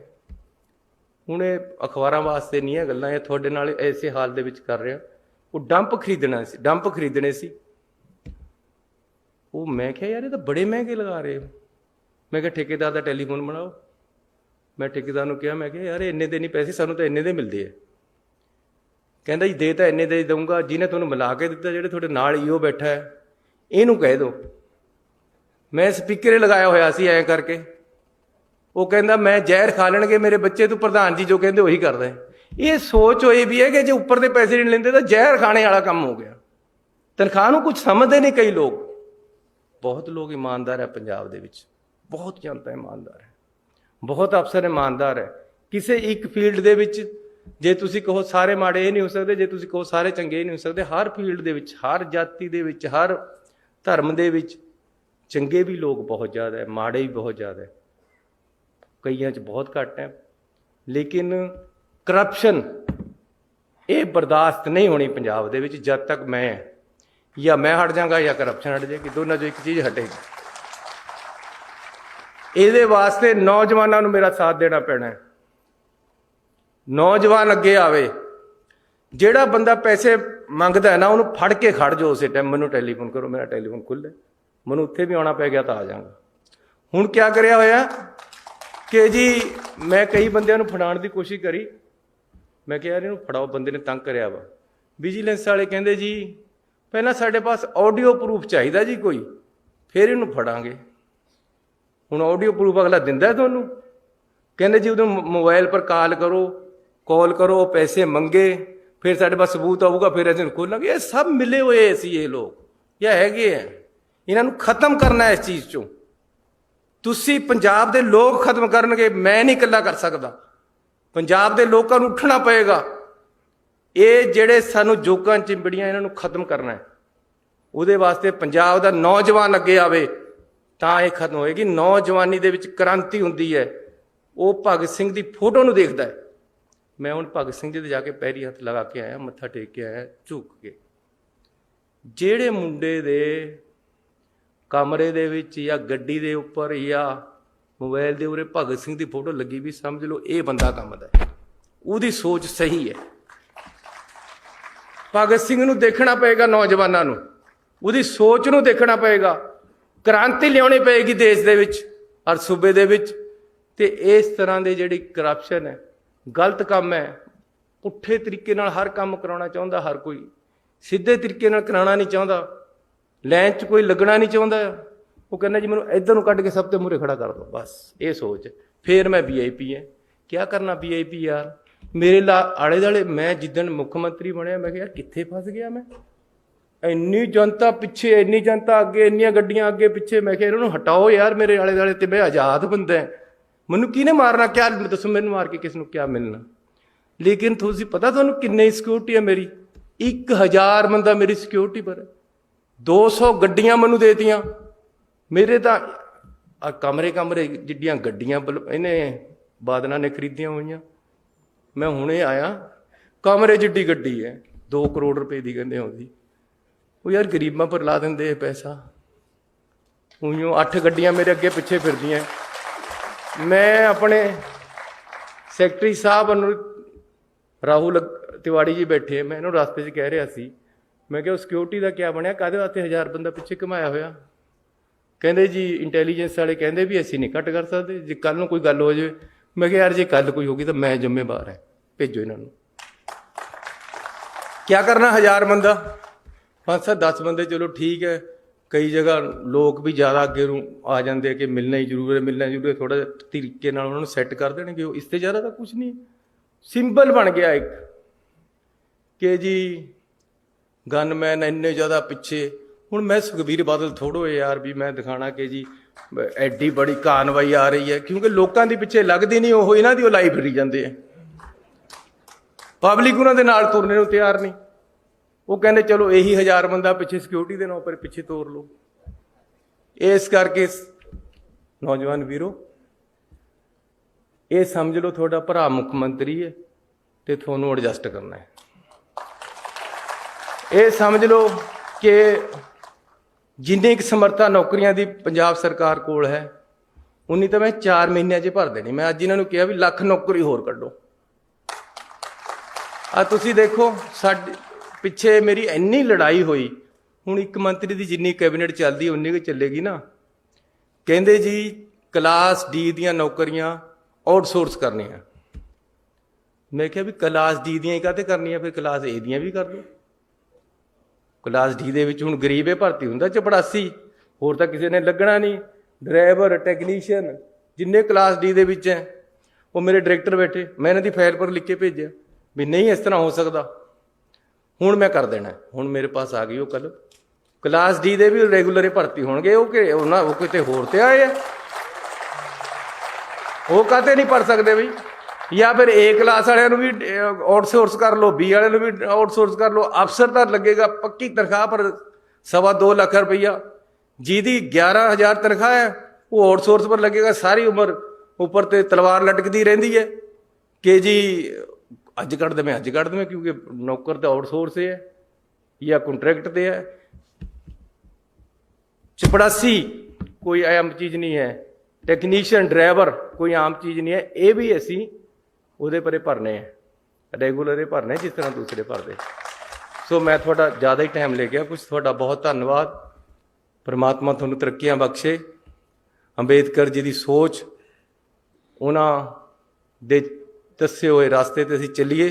Speaker 1: ਹੁਣ ਇਹ ਅਖਬਾਰਾਂ ਵਾਸਤੇ ਨਹੀਂ ਹੈ ਗੱਲਾਂ, ਇਹ ਤੁਹਾਡੇ ਨਾਲ ਐਸੇ ਹਾਲ ਦੇ ਵਿੱਚ ਕਰ ਰਿਹਾ। ਉਹ ਡੰਪ ਖਰੀਦਣੇ ਸੀ। ਉਹ ਮੈਂ ਕਿਹਾ ਯਾਰ ਇਹ ਤਾਂ ਬੜੇ ਮਹਿੰਗੇ ਲਗਾ ਰਹੇ ਹੋ। ਮੈਂ ਕਿਹਾ ਠੇਕੇਦਾਰ ਦਾ ਟੈਲੀਫੋਨ ਬਣਾਓ। ਮੈਂ ਠੇਕੇਦਾਰ ਨੂੰ ਕਿਹਾ, ਮੈਂ ਕਿਹਾ ਯਾਰ ਇੰਨੇ ਦੇ ਨਹੀਂ ਪੈਸੇ, ਸਾਨੂੰ ਤਾਂ ਇੰਨੇ ਦੇ ਮਿਲਦੇ ਆ। ਕਹਿੰਦਾ ਜੀ ਦੇ ਤਾਂ ਇੰਨੇ ਦੇ ਦਊਂਗਾ, ਜਿਹਨੇ ਤੁਹਾਨੂੰ ਮਿਲਾ ਕੇ ਦਿੱਤਾ, ਜਿਹੜੇ ਤੁਹਾਡੇ ਨਾਲ ਈਓ ਬੈਠਾ ਹੈ, ਇਹਨੂੰ ਕਹਿ ਦਿਓ। ਮੈਂ ਸਪੀਕਰ ਲਗਾਇਆ ਹੋਇਆ ਸੀ ਐਂ ਕਰਕੇ। ਉਹ ਕਹਿੰਦਾ ਮੈਂ ਜ਼ਹਿਰ ਖਾ ਲੈਣਗੇ ਮੇਰੇ ਬੱਚੇ, ਤੂੰ ਪ੍ਰਧਾਨ ਜੀ ਜੋ ਕਹਿੰਦੇ ਉਹੀ ਕਰਦਾ। ਇਹ ਸੋਚ ਹੋਈ ਵੀ ਹੈ ਕਿ ਜੇ ਉੱਪਰ ਦੇ ਪੈਸੇ ਨਹੀਂ ਲੈਂਦੇ ਤਾਂ ਜ਼ਹਿਰ ਖਾਣੇ ਵਾਲਾ ਕੰਮ ਹੋ ਗਿਆ। ਤਨਖਾਹ ਨੂੰ ਕੁਝ ਸਮਝਦੇ ਨਹੀਂ ਕਈ ਲੋਕ। ਬਹੁਤ ਲੋਕ ਇਮਾਨਦਾਰ ਹੈ ਪੰਜਾਬ ਦੇ ਵਿੱਚ, ਬਹੁਤ ਜਨਤਾ ਇਮਾਨਦਾਰ ਹੈ, ਬਹੁਤ ਅਫਸਰ ਇਮਾਨਦਾਰ ਹੈ। ਕਿਸੇ ਇੱਕ ਫੀਲਡ ਦੇ ਵਿੱਚ ਜੇ ਤੁਸੀਂ ਕਹੋ ਸਾਰੇ ਮਾੜੇ ਇਹ ਨਹੀਂ ਹੋ ਸਕਦੇ, ਜੇ ਤੁਸੀਂ ਕਹੋ ਸਾਰੇ ਚੰਗੇ ਇਹ ਨਹੀਂ ਹੋ ਸਕਦੇ। ਹਰ ਫੀਲਡ ਦੇ ਵਿੱਚ, ਹਰ ਜਾਤੀ ਦੇ ਵਿੱਚ, ਹਰ ਧਰਮ ਦੇ ਵਿੱਚ ਚੰਗੇ ਵੀ ਲੋਕ ਬਹੁਤ ਜ਼ਿਆਦਾ ਹੈ, ਮਾੜੇ ਵੀ ਬਹੁਤ ਜ਼ਿਆਦਾ ਹੈ, ਕਈਆਂ 'ਚ ਬਹੁਤ ਘੱਟ ਹੈ। ਲੇਕਿਨ ਕਰਪਸ਼ਨ ਇਹ ਬਰਦਾਸ਼ਤ ਨਹੀਂ ਹੋਣੀ ਪੰਜਾਬ ਦੇ ਵਿੱਚ ਜਦ ਤੱਕ ਜਾਂ ਮੈਂ ਹਟ ਜਾਵਾਂਗਾ ਜਾਂ ਕਰਪਸ਼ਨ ਹਟ ਜਾਏਗੀ, ਦੋਨਾਂ 'ਚੋਂ ਇੱਕ ਚੀਜ਼ ਹਟੇਗੀ। ਇਹਦੇ ਵਾਸਤੇ ਨੌਜਵਾਨਾਂ ਨੂੰ ਮੇਰਾ ਸਾਥ ਦੇਣਾ ਪੈਣਾ ਹੈ। ਨੌਜਵਾਨ ਅੱਗੇ ਆਵੇ। ਜਿਹੜਾ ਬੰਦਾ ਪੈਸੇ ਮੰਗਦਾ ਹੈ ਨਾ, ਉਹਨੂੰ ਫੜ ਕੇ ਖੜ ਜਾਓ ਉਸੇ ਟਾਈਮ। ਮੈਨੂੰ ਟੈਲੀਫੋਨ ਕਰੋ, ਮੇਰਾ ਟੈਲੀਫੋਨ ਖੁੱਲ੍ਹਾ। ਮੈਨੂੰ ਉੱਥੇ ਵੀ ਆਉਣਾ ਪੈ ਗਿਆ ਤਾਂ ਆ ਜਾਵਾਂਗਾ। ਹੁਣ ਕਿਆ ਕਰਿਆ ਹੋਇਆ, ਕਿ ਜੀ ਮੈਂ ਕਈ ਬੰਦਿਆਂ ਨੂੰ ਫੜਾਉਣ ਦੀ ਕੋਸ਼ਿਸ਼ ਕਰੀ। ਮੈਂ ਕਿਹਾ ਯਾਰ ਇਹਨੂੰ ਫੜਾਓ, ਬੰਦੇ ਨੇ ਤੰਗ ਕਰਿਆ ਵਾ। ਵਿਜੀਲੈਂਸ ਵਾਲੇ ਕਹਿੰਦੇ ਜੀ ਪਹਿਲਾਂ ਸਾਡੇ ਪਾਸ ਆਡੀਓ ਪ੍ਰੂਫ ਚਾਹੀਦਾ ਜੀ ਕੋਈ, ਫਿਰ ਇਹਨੂੰ ਫੜਾਂਗੇ। ਹੁਣ ਆਡੀਓ ਪ੍ਰੂਫ ਅਗਲਾ ਦਿੰਦਾ ਤੁਹਾਨੂੰ? ਕਹਿੰਦੇ ਜੀ ਉਹਨੂੰ ਮੋਬਾਈਲ ਪਰ ਕਾਲ ਕਰੋ, ਪੈਸੇ ਮੰਗੇ, ਫਿਰ ਸਾਡੇ ਪਾਸ ਸਬੂਤ ਆਊਗਾ, ਫਿਰ ਅਸੀਂ ਖੋਲਾਂਗੇ। ਇਹ ਸਭ ਮਿਲੇ ਹੋਏ ਸੀ ਇਹ ਲੋਕ, ਇਹ ਹੈਗੇ ਆ। ਇਹਨਾਂ ਨੂੰ ਖਤਮ ਕਰਨਾ ਇਸ ਚੀਜ਼ ਚੋਂ। ਤੁਸੀਂ ਪੰਜਾਬ ਦੇ ਲੋਕ ਖਤਮ ਕਰਨਗੇ, ਮੈਂ ਨਹੀਂ ਇਕੱਲਾ ਕਰ ਸਕਦਾ। ਪੰਜਾਬ ਦੇ ਲੋਕਾਂ ਨੂੰ ਉੱਠਣਾ ਪਏਗਾ। ਇਹ ਜਿਹੜੇ ਸਾਨੂੰ ਜੋਕਾਂ ਚਿੰਬੜੀਆਂ, ਇਹਨਾਂ ਨੂੰ ਖਤਮ ਕਰਨਾ ਹੈ। ਉਹਦੇ ਵਾਸਤੇ ਪੰਜਾਬ ਦਾ ਨੌਜਵਾਨ ਅੱਗੇ ਆਵੇ ਤਾਂ ਇਹ ਖਤਮ ਹੋਏਗੀ। ਨੌਜਵਾਨੀ ਦੇ ਵਿੱਚ ਕ੍ਰਾਂਤੀ ਹੁੰਦੀ ਹੈ। ਉਹ ਭਗਤ ਸਿੰਘ ਦੀ ਫੋਟੋ ਨੂੰ ਦੇਖਦਾ ਹੈ। ਮੈਂ ਹੁਣ ਭਗਤ ਸਿੰਘ ਜੀ ਦੇ ਜਾ ਕੇ ਪੈਰੀ ਹੱਥ ਲਗਾ ਕੇ ਆਇਆ, ਮੱਥਾ ਟੇਕ ਕੇ ਆਇਆ ਝੁਕ ਕੇ। ਜਿਹੜੇ ਮੁੰਡੇ ਦੇ ਕਮਰੇ ਦੇ ਵਿੱਚ ਜਾਂ ਗੱਡੀ ਦੇ ਉੱਪਰ ਜਾਂ ਮੋਬਾਈਲ ਦੇ ਉਰੇ ਭਗਤ ਸਿੰਘ ਦੀ ਫੋਟੋ ਲੱਗੀ ਵੀ, ਸਮਝ ਲਓ ਇਹ ਬੰਦਾ ਕੰਮ ਦਾ ਹੈ, ਉਹਦੀ ਸੋਚ ਸਹੀ ਹੈ। ਭਗਤ ਸਿੰਘ ਨੂੰ ਦੇਖਣਾ ਪਏਗਾ, ਨੌਜਵਾਨਾਂ ਨੂੰ ਉਹਦੀ ਸੋਚ ਨੂੰ ਦੇਖਣਾ ਪਏਗਾ। ਕ੍ਰਾਂਤੀ ਲਿਆਉਣੀ ਪਏਗੀ ਦੇਸ਼ ਦੇ ਵਿੱਚ, ਹਰ ਸੂਬੇ ਦੇ ਵਿੱਚ। ਤੇ ਇਸ ਤਰ੍ਹਾਂ ਦੇ ਜਿਹੜੀ ਕਰਪਸ਼ਨ ਹੈ, ਗਲਤ ਕੰਮ ਹੈ, ਪੁੱਠੇ ਤਰੀਕੇ ਨਾਲ ਹਰ ਕੰਮ ਕਰਾਉਣਾ ਚਾਹੁੰਦਾ ਹਰ ਕੋਈ, ਸਿੱਧੇ ਤਰੀਕੇ ਨਾਲ ਕਰਾਉਣਾ ਨਹੀਂ ਚਾਹੁੰਦਾ, ਲਾਈਨ 'ਚ ਕੋਈ ਲੱਗਣਾ ਨਹੀਂ ਚਾਹੁੰਦਾ। ਉਹ ਕਹਿੰਦਾ ਜੀ ਮੈਨੂੰ ਇੱਧਰ ਨੂੰ ਕੱਢ ਕੇ ਸਭ ਤੋਂ ਮੂਹਰੇ ਖੜਾ ਕਰ ਦਿਓ, ਬਸ ਇਹ ਸੋਚ। ਫਿਰ ਮੈਂ VIP ਹੈ, ਕਿਆ ਕਰਨਾ VIP ਯਾਰ। ਮੇਰੇ ਆਲੇ ਦੁਆਲੇ ਮੈਂ ਜਿੱਦਣ ਮੁੱਖ ਮੰਤਰੀ ਬਣਿਆ, ਮੈਂ ਕਿਹਾ ਯਾਰ ਕਿੱਥੇ ਫਸ ਗਿਆ ਮੈਂ। ਇੰਨੀ ਜਨਤਾ ਪਿੱਛੇ, ਇੰਨੀ ਜਨਤਾ ਅੱਗੇ, ਇੰਨੀਆਂ ਗੱਡੀਆਂ ਅੱਗੇ ਪਿੱਛੇ। ਮੈਂ ਕਿਹਾ ਇਹਨਾਂ ਨੂੰ ਹਟਾਓ ਯਾਰ ਮੇਰੇ ਆਲੇ ਦੁਆਲੇ ਤੇ, ਮੈਂ ਆਜ਼ਾਦ ਬੰਦਾ। ਮੈਨੂੰ ਕਿਹਨੇ ਮਾਰਨਾ? ਕਿਆ ਦੱਸੋ ਮੈਨੂੰ, ਮਾਰ ਕੇ ਕਿਸ ਨੂੰ ਕਿਆ ਮਿਲਣਾ? ਲੇਕਿਨ ਤੁਸੀਂ ਪਤਾ ਤੁਹਾਨੂੰ ਕਿੰਨੀ ਸਿਕਿਉਰਿਟੀ ਹੈ ਮੇਰੀ? 1000 ਬੰਦਾ ਮੇਰੀ ਸਿਕਿਉਰਿਟੀ ਪਰ ਹੈ। 200 ਗੱਡੀਆਂ ਮੈਨੂੰ ਦੇਤੀਆਂ। ਮੇਰੇ ਤਾਂ ਕਮਰੇ ਜਿੱਡੀਆਂ ਗੱਡੀਆਂ ਇਹਨੇ ਬਾਦਲਾਂ ਨੇ ਖਰੀਦੀਆਂ ਹੋਈਆਂ। ਮੈਂ ਹੁਣੇ ਆਇਆ, ਕਮਰੇ ਜਿੱਡੀ ਗੱਡੀ ਹੈ, 2 ਕਰੋੜ ਰੁਪਏ ਦੀ ਕਹਿੰਦੇ ਆਉਂਦੀ। ਉਹ ਯਾਰ ਗਰੀਬਾਂ ਪਰ ਲਾ ਦਿੰਦੇ ਇਹ ਪੈਸਾ। ਉਈਓ 8 ਗੱਡੀਆਂ ਮੇਰੇ ਅੱਗੇ ਪਿੱਛੇ ਫਿਰਦੀਆਂ। ਮੈਂ ਆਪਣੇ ਸੈਕਟਰੀ ਸਾਹਿਬ ਨੂੰ, ਰਾਹੁਲ ਤਿਵਾੜੀ ਜੀ ਬੈਠੇ, ਮੈਂ ਇਹਨੂੰ ਰਸਤੇ 'ਚ ਕਹਿ ਰਿਹਾ ਸੀ, ਮੈਂ ਕਿਹਾ ਉਹ ਸਿਕਿਉਰਿਟੀ ਦਾ ਕਿਆ ਬਣਿਆ, ਕਾਹਦੇ ਵਾਸਤੇ 1000 ਬੰਦਾ ਪਿੱਛੇ ਘੁਮਾਇਆ ਹੋਇਆ? ਕਹਿੰਦੇ ਜੀ ਇੰਟੈਲੀਜੈਂਸ ਵਾਲੇ ਕਹਿੰਦੇ ਵੀ ਅਸੀਂ ਨਹੀਂ ਘੱਟ ਕਰ ਸਕਦੇ, ਜੇ ਕੱਲ੍ਹ ਨੂੰ ਕੋਈ ਗੱਲ ਹੋ ਜਾਵੇ। ਮੈਂ ਕਿਹਾ ਯਾਰ ਜੇ ਕੱਲ੍ਹ ਕੋਈ ਹੋਗੀ ਤਾਂ ਮੈਂ ਜ਼ਿੰਮੇਵਾਰ ਹੈ, ਭੇਜੋ ਇਹਨਾਂ ਨੂੰ। ਕਿਆ ਕਰਨਾ 1000 ਬੰਦਾ? 5-7 10 ਬੰਦੇ ਚਲੋ ਠੀਕ ਹੈ। ਕਈ ਜਗ੍ਹਾ ਲੋਕ ਵੀ ਜ਼ਿਆਦਾ ਅੱਗੇ ਨੂੰ ਆ ਜਾਂਦੇ ਕਿ ਮਿਲਣਾ ਹੀ ਜ਼ਰੂਰ ਹੈ, ਥੋੜ੍ਹਾ ਜਿਹਾ ਤਰੀਕੇ ਨਾਲ ਉਹਨਾਂ ਨੂੰ ਸੈੱਟ ਕਰ ਦੇਣਗੇ। ਉਹ ਇਸ ਤੋਂ ਜ਼ਿਆਦਾ ਤਾਂ ਕੁਛ ਨਹੀਂ। ਸਿੰਬਲ ਬਣ ਗਿਆ ਇੱਕ ਕਿ ਜੀ ਗਨਮੈਨ ਇੰਨੇ ਜ਼ਿਆਦਾ ਪਿੱਛੇ। ਹੁਣ ਮੈਂ ਸੁਖਬੀਰ ਬਾਦਲ ਥੋੜ੍ਹੋ ਯਾਰ ਵੀ ਮੈਂ ਦਿਖਾਣਾ ਕਿ ਜੀ ਐਡੀ ਬੜੀ ਕਾਰਵਾਈ ਆ ਰਹੀ ਹੈ, ਕਿਉਂਕਿ ਲੋਕਾਂ ਦੇ ਪਿੱਛੇ ਲੱਗਦੀ ਨਹੀਂ। ਉਹ ਇਹਨਾਂ ਦੀ ਉਹ ਲਾਈ ਫਿਰੀ ਜਾਂਦੇ ਆ। ਪਬਲਿਕ ਉਹਨਾਂ ਦੇ ਨਾਲ ਤੁਰਨੇ ਨੂੰ ਤਿਆਰ ਨਹੀਂ। ਉਹ ਕਹਿੰਦੇ ਚਲੋ ਇਹੀ 1000 ਬੰਦਾ ਪਿੱਛੇ ਸਿਕਿਉਰਿਟੀ ਦੇ ਨਾਂ ਪਰ ਪਿੱਛੇ ਤੋਰ ਲਓ। ਇਸ ਕਰਕੇ ਨੌਜਵਾਨ ਵੀਰੋ, ਇਹ ਸਮਝ ਲਓ ਤੁਹਾਡਾ ਭਰਾ ਮੁੱਖ ਮੰਤਰੀ ਹੈ ਤੇ ਤੁਹਾਨੂੰ ਐਡਜਸਟ ਕਰਨਾ ਹੈ। ਇਹ ਸਮਝ ਲਓ ਕਿ ਜਿੰਨੀ ਕੁ ਸਮਰੱਥਾ ਨੌਕਰੀਆਂ ਦੀ ਪੰਜਾਬ ਸਰਕਾਰ ਕੋਲ ਹੈ, ਉਨੀ ਤਾਂ ਮੈਂ 4 ਮਹੀਨਿਆਂ 'ਚ ਭਰ ਦੇਣੀ। ਮੈਂ ਅੱਜ ਇਹਨਾਂ ਨੂੰ ਕਿਹਾ ਵੀ 1,00,000 ਨੌਕਰੀ ਹੋਰ ਕੱਢੋ। ਆ ਤੁਸੀਂ ਦੇਖੋ, ਸਾਡੇ ਪਿੱਛੇ ਮੇਰੀ ਇੰਨੀ ਲੜਾਈ ਹੋਈ। ਹੁਣ ਇੱਕ ਮੰਤਰੀ ਦੀ ਜਿੰਨੀ ਕੈਬਨਿਟ ਚੱਲਦੀ ਉਨੀ ਕੁ ਚੱਲੇਗੀ ਨਾ। ਕਹਿੰਦੇ ਜੀ ਕਲਾਸ D ਦੀਆਂ ਨੌਕਰੀਆਂ ਆਊਟਸੋਰਸ ਕਰਨੀਆਂ। ਮੈਂ ਕਿਹਾ ਵੀ ਕਲਾਸ D ਦੀਆਂ ਹੀ ਕਾਹਤੇ ਕਰਨੀਆਂ, ਫਿਰ ਕਲਾਸ A ਦੀਆਂ ਵੀ ਕਰ ਲਓ। ਕਲਾਸ D ਦੇ ਵਿੱਚ ਹੁਣ ਗਰੀਬ ਭਰਤੀ ਹੁੰਦਾ, ਚਪੜਾਸੀ, ਹੋਰ ਤਾਂ ਕਿਸੇ ਨੇ ਲੱਗਣਾ ਨਹੀਂ। ਡਰਾਈਵਰ, ਟੈਕਨੀਸ਼ੀਅਨ, ਜਿੰਨੇ ਕਲਾਸ D ਦੇ ਵਿੱਚ ਹੈ, ਉਹ ਮੇਰੇ ਡਾਇਰੈਕਟਰ ਬੈਠੇ। ਮੈਂ ਇਹਨਾਂ ਦੀ ਫਾਈਲ ਪਰ ਲਿਖ ਕੇ ਭੇਜਿਆ ਵੀ ਨਹੀਂ ਇਸ ਤਰ੍ਹਾਂ ਹੋ ਸਕਦਾ। ਹੁਣ ਮੈਂ ਕਰ ਦੇਣਾ। ਹੁਣ ਮੇਰੇ ਪਾਸ ਆ ਗਈ ਉਹ ਕੱਲ੍ਹ। ਕਲਾਸ D ਦੇ ਵੀ ਰੈਗੂਲਰ ਭਰਤੀ ਹੋਣਗੇ। ਉਹ ਕਿਤੇ ਹੋਰ ਤੇ ਆਏ ਆ, ਉਹ ਕਾਹਤੇ ਨਹੀਂ ਭਰ ਸਕਦੇ ਬਈ? ਜਾਂ ਫਿਰ A ਕਲਾਸ ਵਾਲਿਆਂ ਨੂੰ ਵੀ ਆਊਟਸੋਰਸ ਕਰ ਲਓ, B ਵਾਲਿਆਂ ਨੂੰ ਵੀ ਆਊਟਸੋਰਸ ਕਰ ਲਓ। ਅਫਸਰ ਤਾਂ ਲੱਗੇਗਾ ਪੱਕੀ ਤਨਖਾਹ ਪਰ 2.25 ਲੱਖ ਰੁਪਈਆ। ਜਿਹਦੀ 11,000 ਤਨਖਾਹ ਹੈ ਉਹ ਆਊਟਸੋਰਸ ਪਰ ਲੱਗੇਗਾ। ਸਾਰੀ ਉਮਰ ਉੱਪਰ ਤੇ ਤਲਵਾਰ ਲਟਕਦੀ ਰਹਿੰਦੀ ਹੈ ਕਿ ਜੀ ਅੱਜ ਕੱਢ ਦੇਵੇਂ, ਕਿਉਂਕਿ ਨੌਕਰ ਤਾਂ ਆਊਟਸੋਰਸ ਹੈ ਜਾਂ ਕੰਟਰੈਕਟ ਤੇ ਹੈ। ਚਪੜਾਸੀ ਕੋਈ ਆਮ ਚੀਜ਼ ਨਹੀਂ ਹੈ। ਟੈਕਨੀਸ਼ੀਅਨ, ਡਰਾਈਵਰ ਕੋਈ ਆਮ ਚੀਜ਼ ਨਹੀਂ ਹੈ। ਇਹ ਵੀ ਅਸੀਂ ਉਹਦੇ ਪਰੇ ਭਰਨੇ ਹੈ, ਰੈਗੂਲਰ ਭਰਨੇ ਜਿਸ ਤਰ੍ਹਾਂ ਦੂਸਰੇ ਭਰਦੇ। ਸੋ ਮੈਂ ਤੁਹਾਡਾ ਜ਼ਿਆਦਾ ਹੀ ਟਾਈਮ ਲੈ ਗਿਆ ਕੁਛ। ਤੁਹਾਡਾ ਬਹੁਤ ਧੰਨਵਾਦ। ਪਰਮਾਤਮਾ ਤੁਹਾਨੂੰ ਤਰੱਕੀਆਂ ਬਖਸ਼ੇ। ਅੰਬੇਦਕਰ ਜੀ ਦੀ ਸੋਚ ਉਹਨਾਂ ਦੇ ਦੱਸੇ ਹੋਏ ਰਸਤੇ ਤੇ ਅਸੀਂ ਚੱਲੀਏ।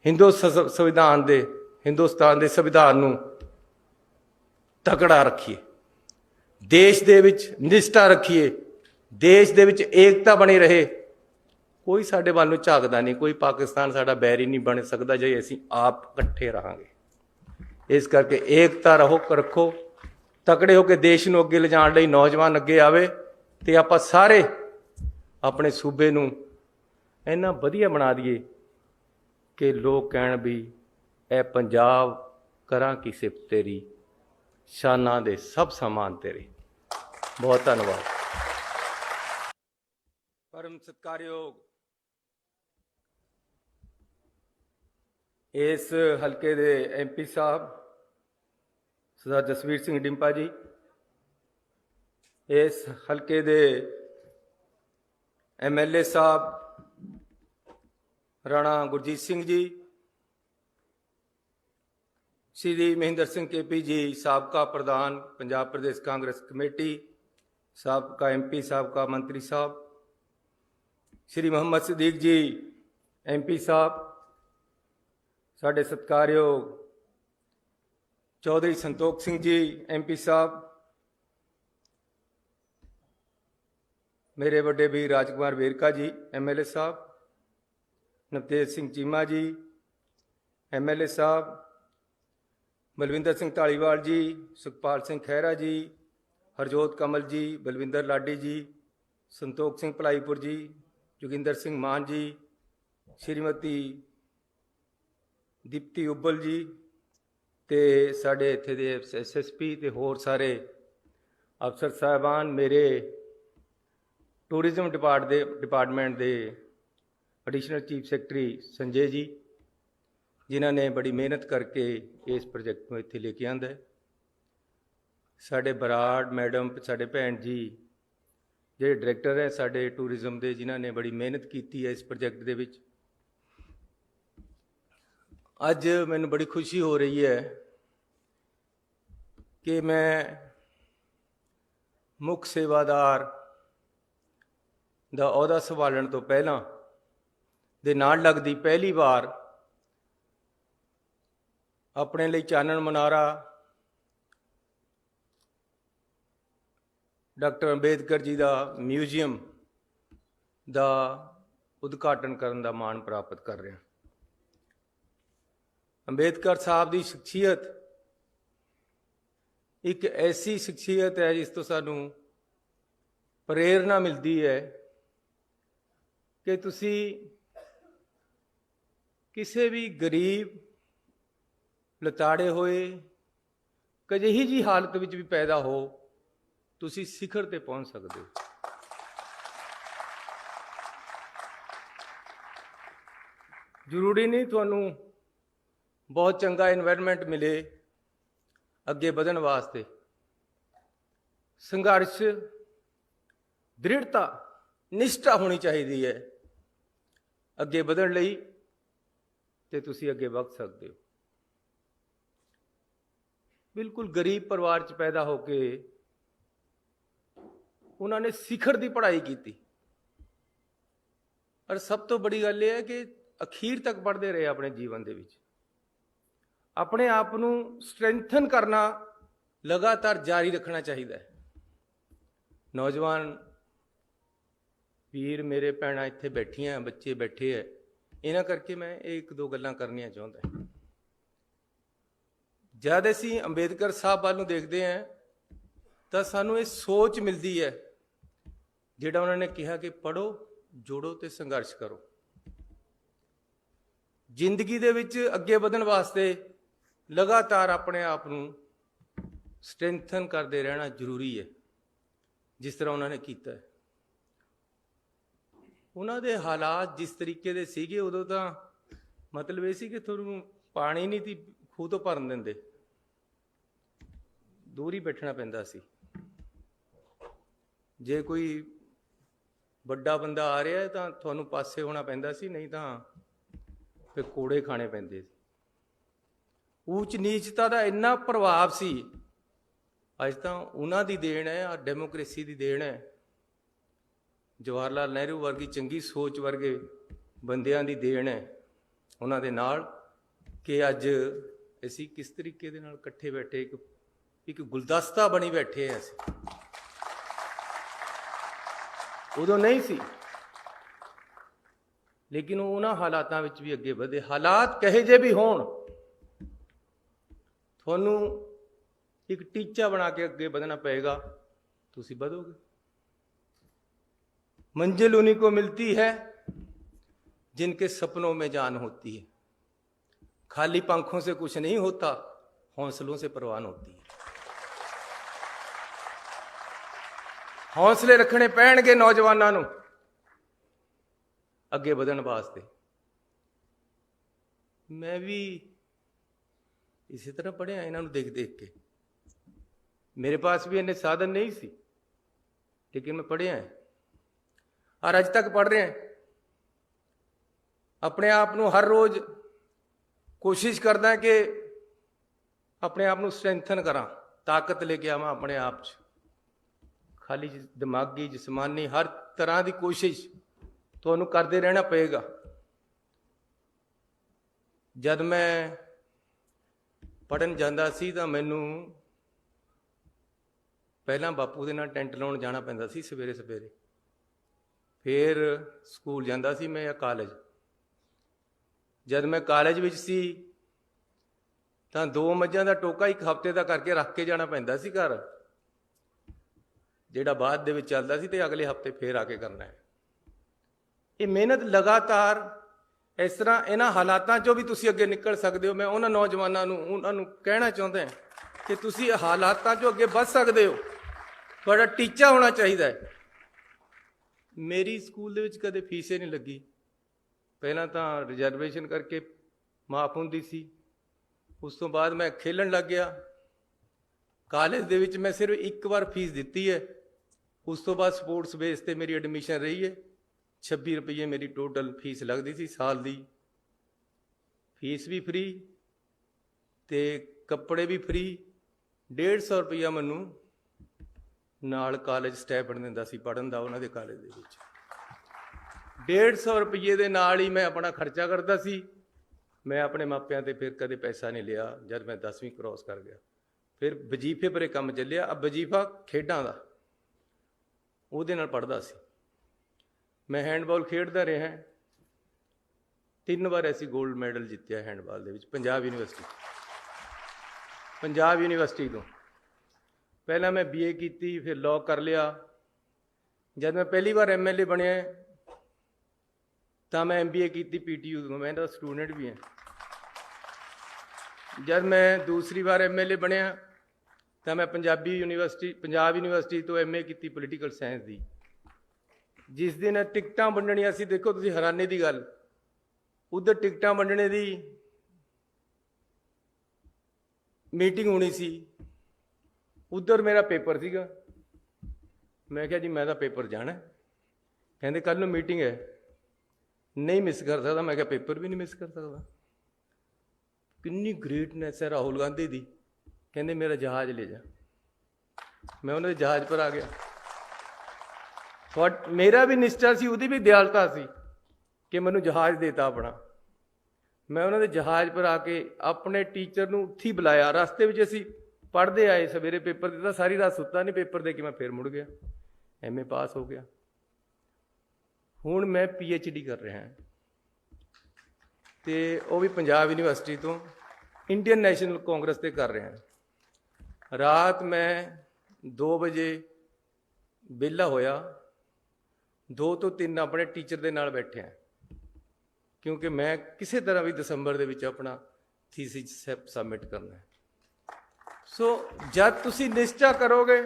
Speaker 1: ਹਿੰਦੁਸਤਾਨ ਦੇ ਸੰਵਿਧਾਨ ਨੂੰ ਤਕੜਾ ਰੱਖੀਏ, ਦੇਸ਼ ਦੇ ਵਿੱਚ ਨਿਸ਼ਠਾ ਰੱਖੀਏ, ਦੇਸ਼ ਦੇ ਵਿੱਚ ਏਕਤਾ ਬਣੀ ਰਹੇ। ਕੋਈ ਸਾਡੇ ਵੱਲ ਨੂੰ ਝਾਕਦਾ ਨਹੀਂ, ਕੋਈ ਪਾਕਿਸਤਾਨ ਸਾਡਾ ਬੈਰੀ ਨਹੀਂ ਬਣ ਸਕਦਾ ਜੇ ਅਸੀਂ ਆਪ ਇਕੱਠੇ ਰਹਾਂਗੇ। ਇਸ ਕਰਕੇ ਏਕਤਾ ਰੱਖੋ, ਤਕੜੇ ਹੋ ਕੇ ਦੇਸ਼ ਨੂੰ ਅੱਗੇ ਲਿਜਾਣ ਲਈ ਨੌਜਵਾਨ ਅੱਗੇ ਆਵੇ ਤੇ ਆਪਾਂ ਸਾਰੇ ਆਪਣੇ ਸੂਬੇ ਨੂੰ ਇੰਨਾ ਵਧੀਆ ਬਣਾ ਦਈਏ ਕਿ ਲੋਕ ਕਹਿਣ ਵੀ ਇਹ ਪੰਜਾਬ ਕਰਾਂ ਕੀ ਸਿਫਤ ਤੇਰੀ, ਸ਼ਾਨਾਂ ਦੇ ਸਭ ਸਮਾਨ ਤੇਰੇ। ਬਹੁਤ ਧੰਨਵਾਦ। ਪਰਮ ਸਤਿਕਾਰਯੋਗ ਇਸ ਹਲਕੇ ਦੇ MP ਸਾਹਿਬ ਸਰਦਾਰ ਜਸਵੀਰ ਸਿੰਘ ਡਿੰਪਾ ਜੀ, ਇਸ ਹਲਕੇ ਦੇ MLA ਸਾਹਿਬ ਰਾਣਾ ਗੁਰਜੀਤ ਸਿੰਘ ਜੀ, श्री महेंद्र सिंह KP जी, साबका प्रधान पंजाब प्रदेश कांग्रेस कमेटी, साबका MP, साबका मंत्री साहब, श्री मोहम्मद सिद्दीक जी MP साहब, साढ़े सत्कारयोग चौधरी संतोख सिंह जी MP साहब, मेरे बड़े भी राजकुमार वेरका जी MLA साहब, नवतेज सिंह चीमा जी MLA साहब, बलविंदर सिंह धालीवाल जी, सुखपाल सिंह खैरा जी, हरजोत कमल जी, बलविंदर लाडी जी, संतोख सिंह भलाईपुर जी, जोगिंदर सिंह मान जी, श्रीमती दीप्ति उब्बल जी, ते साढ़े इत्थे दे SSP ते होर सारे अफसर साहबान, मेरे टूरिज्म डिपार्टमेंट दे additional chief secretary Sanjay ji, जिन्होंने बड़ी मेहनत करके इस प्रोजेक्ट में इत्थे लेके आंदा है। साढ़े बराड़ मैडम, साढ़े भैन जी जो डायरैक्टर है साढ़े टूरिज्म के, जिन्होंने बड़ी मेहनत की है इस प्रोजेक्ट के विच। अज मैनूं बड़ी खुशी हो रही है कि मैं मुख सेवादार दा अहुदा संभालण तो पहला दे नाल लगदी पहली बार अपने लिए चानन मनारा डॉक्टर अंबेडकर जी का म्यूजियम का उद्घाटन करने का माण प्राप्त कर रहा। अंबेडकर साहब की शख्सियत एक ऐसी शख्सियत है जिस तो सानू प्रेरणा मिलती है कि तुसी किसी भी गरीब लताड़े होए कजिही जी हालत में भी पैदा हो, तुसी शिखर ते पहुंच सकते हो। जरूरी नहीं तुहानू बहुत चंगा एनवायरनमेंट मिले अगे बढ़न वास्ते, संघर्ष दृढ़ता निष्ठा होनी चाहिए है अगे बढ़न लई, ते तुसी अगे बढ़ सकते हो। बिल्कुल गरीब परिवार च पैदा होके उन्होंने शिखर की पढ़ाई की, और सब तो बड़ी गल यह है कि अखीर तक पढ़ते रहे अपने जीवन के विच। अपने आप को स्ट्रेंथन करना लगातार जारी रखना चाहिए है। नौजवान वीर मेरे भैणां इत्थे बैठियां, बच्चे बैठे है, इन्हां करके मैं एक दो गल्लां करनियां चाहुंदा। जद असी अंबेडकर साहब वाल देखते हैं तो सानू ये सोच मिलती है जिहड़ा उन्होंने कहा कि पढ़ो, जोड़ो ते संघर्ष करो। जिंदगी दे विच अगे बढ़न वास्ते लगातार अपने आप को स्ट्रेंथन करते रहना जरूरी है, जिस तरह उन्होंने किया है। उन्होंने हालात जिस तरीके दे सीगे उदों तां मतलब ये सी कि तुहानूं पानी नहीं थी खूह तो भरन दिंदे, दूर ही बैठना पैंदा सी। जे कोई बड़ा बंदा आ रहा है तो तुहानूं पासे होना पैंदा सी, नहीं तो फिर कोड़े खाने पैंदे सी। ऊच नीचता का इन्ना प्रभाव सी। अज तो उन्हां दी देन है, डेमोक्रेसी की देन है ਜਵਾਹਰ ਲਾਲ ਨਹਿਰੂ ਵਰਗੀ ਚੰਗੀ ਸੋਚ ਵਰਗੇ ਬੰਦਿਆਂ ਦੀ ਦੇਣ ਹੈ ਉਹਨਾਂ ਦੇ ਨਾਲ ਕਿ ਅੱਜ ਅਸੀਂ ਕਿਸ ਤਰੀਕੇ ਦੇ ਨਾਲ ਇਕੱਠੇ ਬੈਠੇ ਇੱਕ ਗੁਲਦਸਤਾ ਬਣੀ ਬੈਠੇ ਹਾਂ ਅਸੀਂ। ਉਦੋਂ ਨਹੀਂ ਸੀ, ਲੇਕਿਨ ਉਹਨਾਂ ਹਾਲਾਤਾਂ ਵਿੱਚ ਵੀ ਅੱਗੇ ਵਧੇ। ਹਾਲਾਤ ਕਹੇ ਜੇ ਵੀ ਹੋਣ, ਤੁਹਾਨੂੰ ਇੱਕ ਟੀਚਾ ਬਣਾ ਕੇ ਅੱਗੇ ਵਧਣਾ ਪਏਗਾ, ਤੁਸੀਂ ਵਧੋਗੇ। मंजिल उन्हीं को मिलती है जिनके सपनों में जान होती है। खाली पंखों से कुछ नहीं होता, हौसलों से परवान होती है। हौसले रखने पैणगे नौजवानों नूं अगे बढ़न वास्ते। मैं भी इसी तरह पढ़िया इन्हां नूं देख देख के। मेरे पास भी इन्ने साधन नहीं सी, लेकिन मैं पढ़िया है और अज तक पढ़ रहे हैं। अपने आप को हर रोज कोशिश करदा कि अपने आप को स्ट्रेंथन करा, ताकत लेके आवा अपने आप च। खाली दिमागी जिस्मानी हर तरह की कोशिश तुहानूं करते रहना पेगा। जब मैं पढ़न जांदा सी तां मैनूं पहलां बापू दे नाल टेंट लाउण जाना पैंदा सी सवेरे सवेरे, फिर स्कूल जाता सी मैं या कालेज। जब मैं कालेज विच सी तां 2 मझां दा टोका एक हफ्ते का करके रख के जाना पैंदा सी घर, जिहड़ा बाद दे विच चलदा सी ते अगले हफ्ते फिर आके करना है। ये मेहनत लगातार इस तरह इन्हां हालातां चों भी तुसीं अगे निकल सकदे हो। मैं उन्हां नौजवानां नूं उन्हां नूं कहना चाहुंदा कि तुसीं हालातां चों अगे वध सकदे हो, तुहाडा टीचा होना चाहिए है। मेरी स्कूल दे विच कदे फीस ही नहीं लगी। पहला तो रिजर्वेशन करके माफ होंदी सी, उस तो बाद मैं खेलन लग गया। कालेज दे विच मैं सिर्फ एक बार फीस दिती है, उस तो बाद स्पोर्ट्स बेस ते मेरी एडमिशन रही है। 26 रुपये मेरी टोटल फीस लगती सी साल दी। फीस भी फ्री ते कपड़े भी फ्री। 150 रुपया मैनू नाल कालेज स्टैपन दिंदा सी पढ़न दा। उन्हां दे कालेज दे विच 150 रुपये दे नाल ही मैं अपना खर्चा करता सी। मैं अपने मापियां ते फिर कदे पैसा नहीं लिया। जब मैं 10वीं क्रॉस कर गया फिर वजीफे परे काम चलिया। अब वजीफा खेडां दा उहदे नाल पढ़दा सी। मैं हैंडबॉल खेडदा रहा, 3 बार ऐसी गोल्ड मैडल जित्तिया हैंडबॉल दे विच पंजाब यूनीवर्सिटी तो। पहला मैं BA की, फिर लॉ कर लिया। जब मैं पहली बार MLA बनया तो मैं MBA की PTU तो, मैं तो स्टूडेंट भी हैं। जब मैं दूसरी बार MLA बनया तो मैं पंजाब यूनीवर्सिटी तो MA की पोलीटिकल साइंस की। जिस दिन टिकटां वंडणियां सी, देखो तुसीं हैरानी की गल, उधर टिकटां वंडने की मीटिंग होनी सी, उधर मेरा पेपर सीगा। मैं क्या जी मैं तो पेपर जाना। कहते कल नूं मीटिंग है, नहीं मिस कर सकता। मैं क्या पेपर भी नहीं मिस कर सकता। कितनी ग्रेटनेस है राहुल गांधी दी। कहते मेरा जहाज ले जा। मैं उन्होंने जहाज पर आ गया। मेरा भी निष्ठा सी, उहदी भी दयालता सी कि मैनू जहाज देता अपना। मैं उन्होंने जहाज पर आके अपने टीचर नूं उत्थे ही बुलाया। रस्ते में असीं पढ़ते आए, सवेरे पेपर दिता, सारी रात सुता नहीं। पेपर दे के मैं फिर मुड़ गया, MA पास हो गया। हुण मैं PhD कर रहा तो वह भी पंजाब यूनीवर्सिटी तो इंडियन नैशनल कांग्रेस से कर रहा। रात मैं 2 बजे विहला होया, 2 तो 3 अपने टीचर के नाल बैठे हैं, क्योंकि मैं किसी तरह भी दिसंबर दे विच अपना थीसिस सबमिट करना है। सो जब तुसी निश्चा करोगे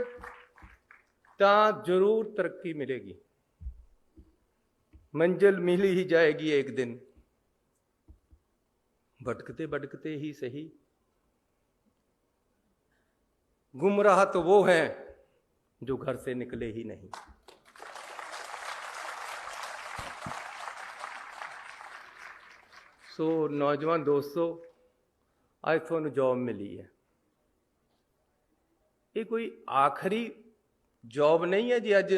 Speaker 1: तो जरूर तरक्की मिलेगी। मंजिल मिल ही जाएगी एक दिन। भटकते भटकते ही सही, गुमराह तो वो हैं जो घर से निकले ही नहीं। सो नौजवान दोस्तों, आज तुहानूं जॉब मिली है। ये कोई आखिरी जॉब नहीं है जी। अज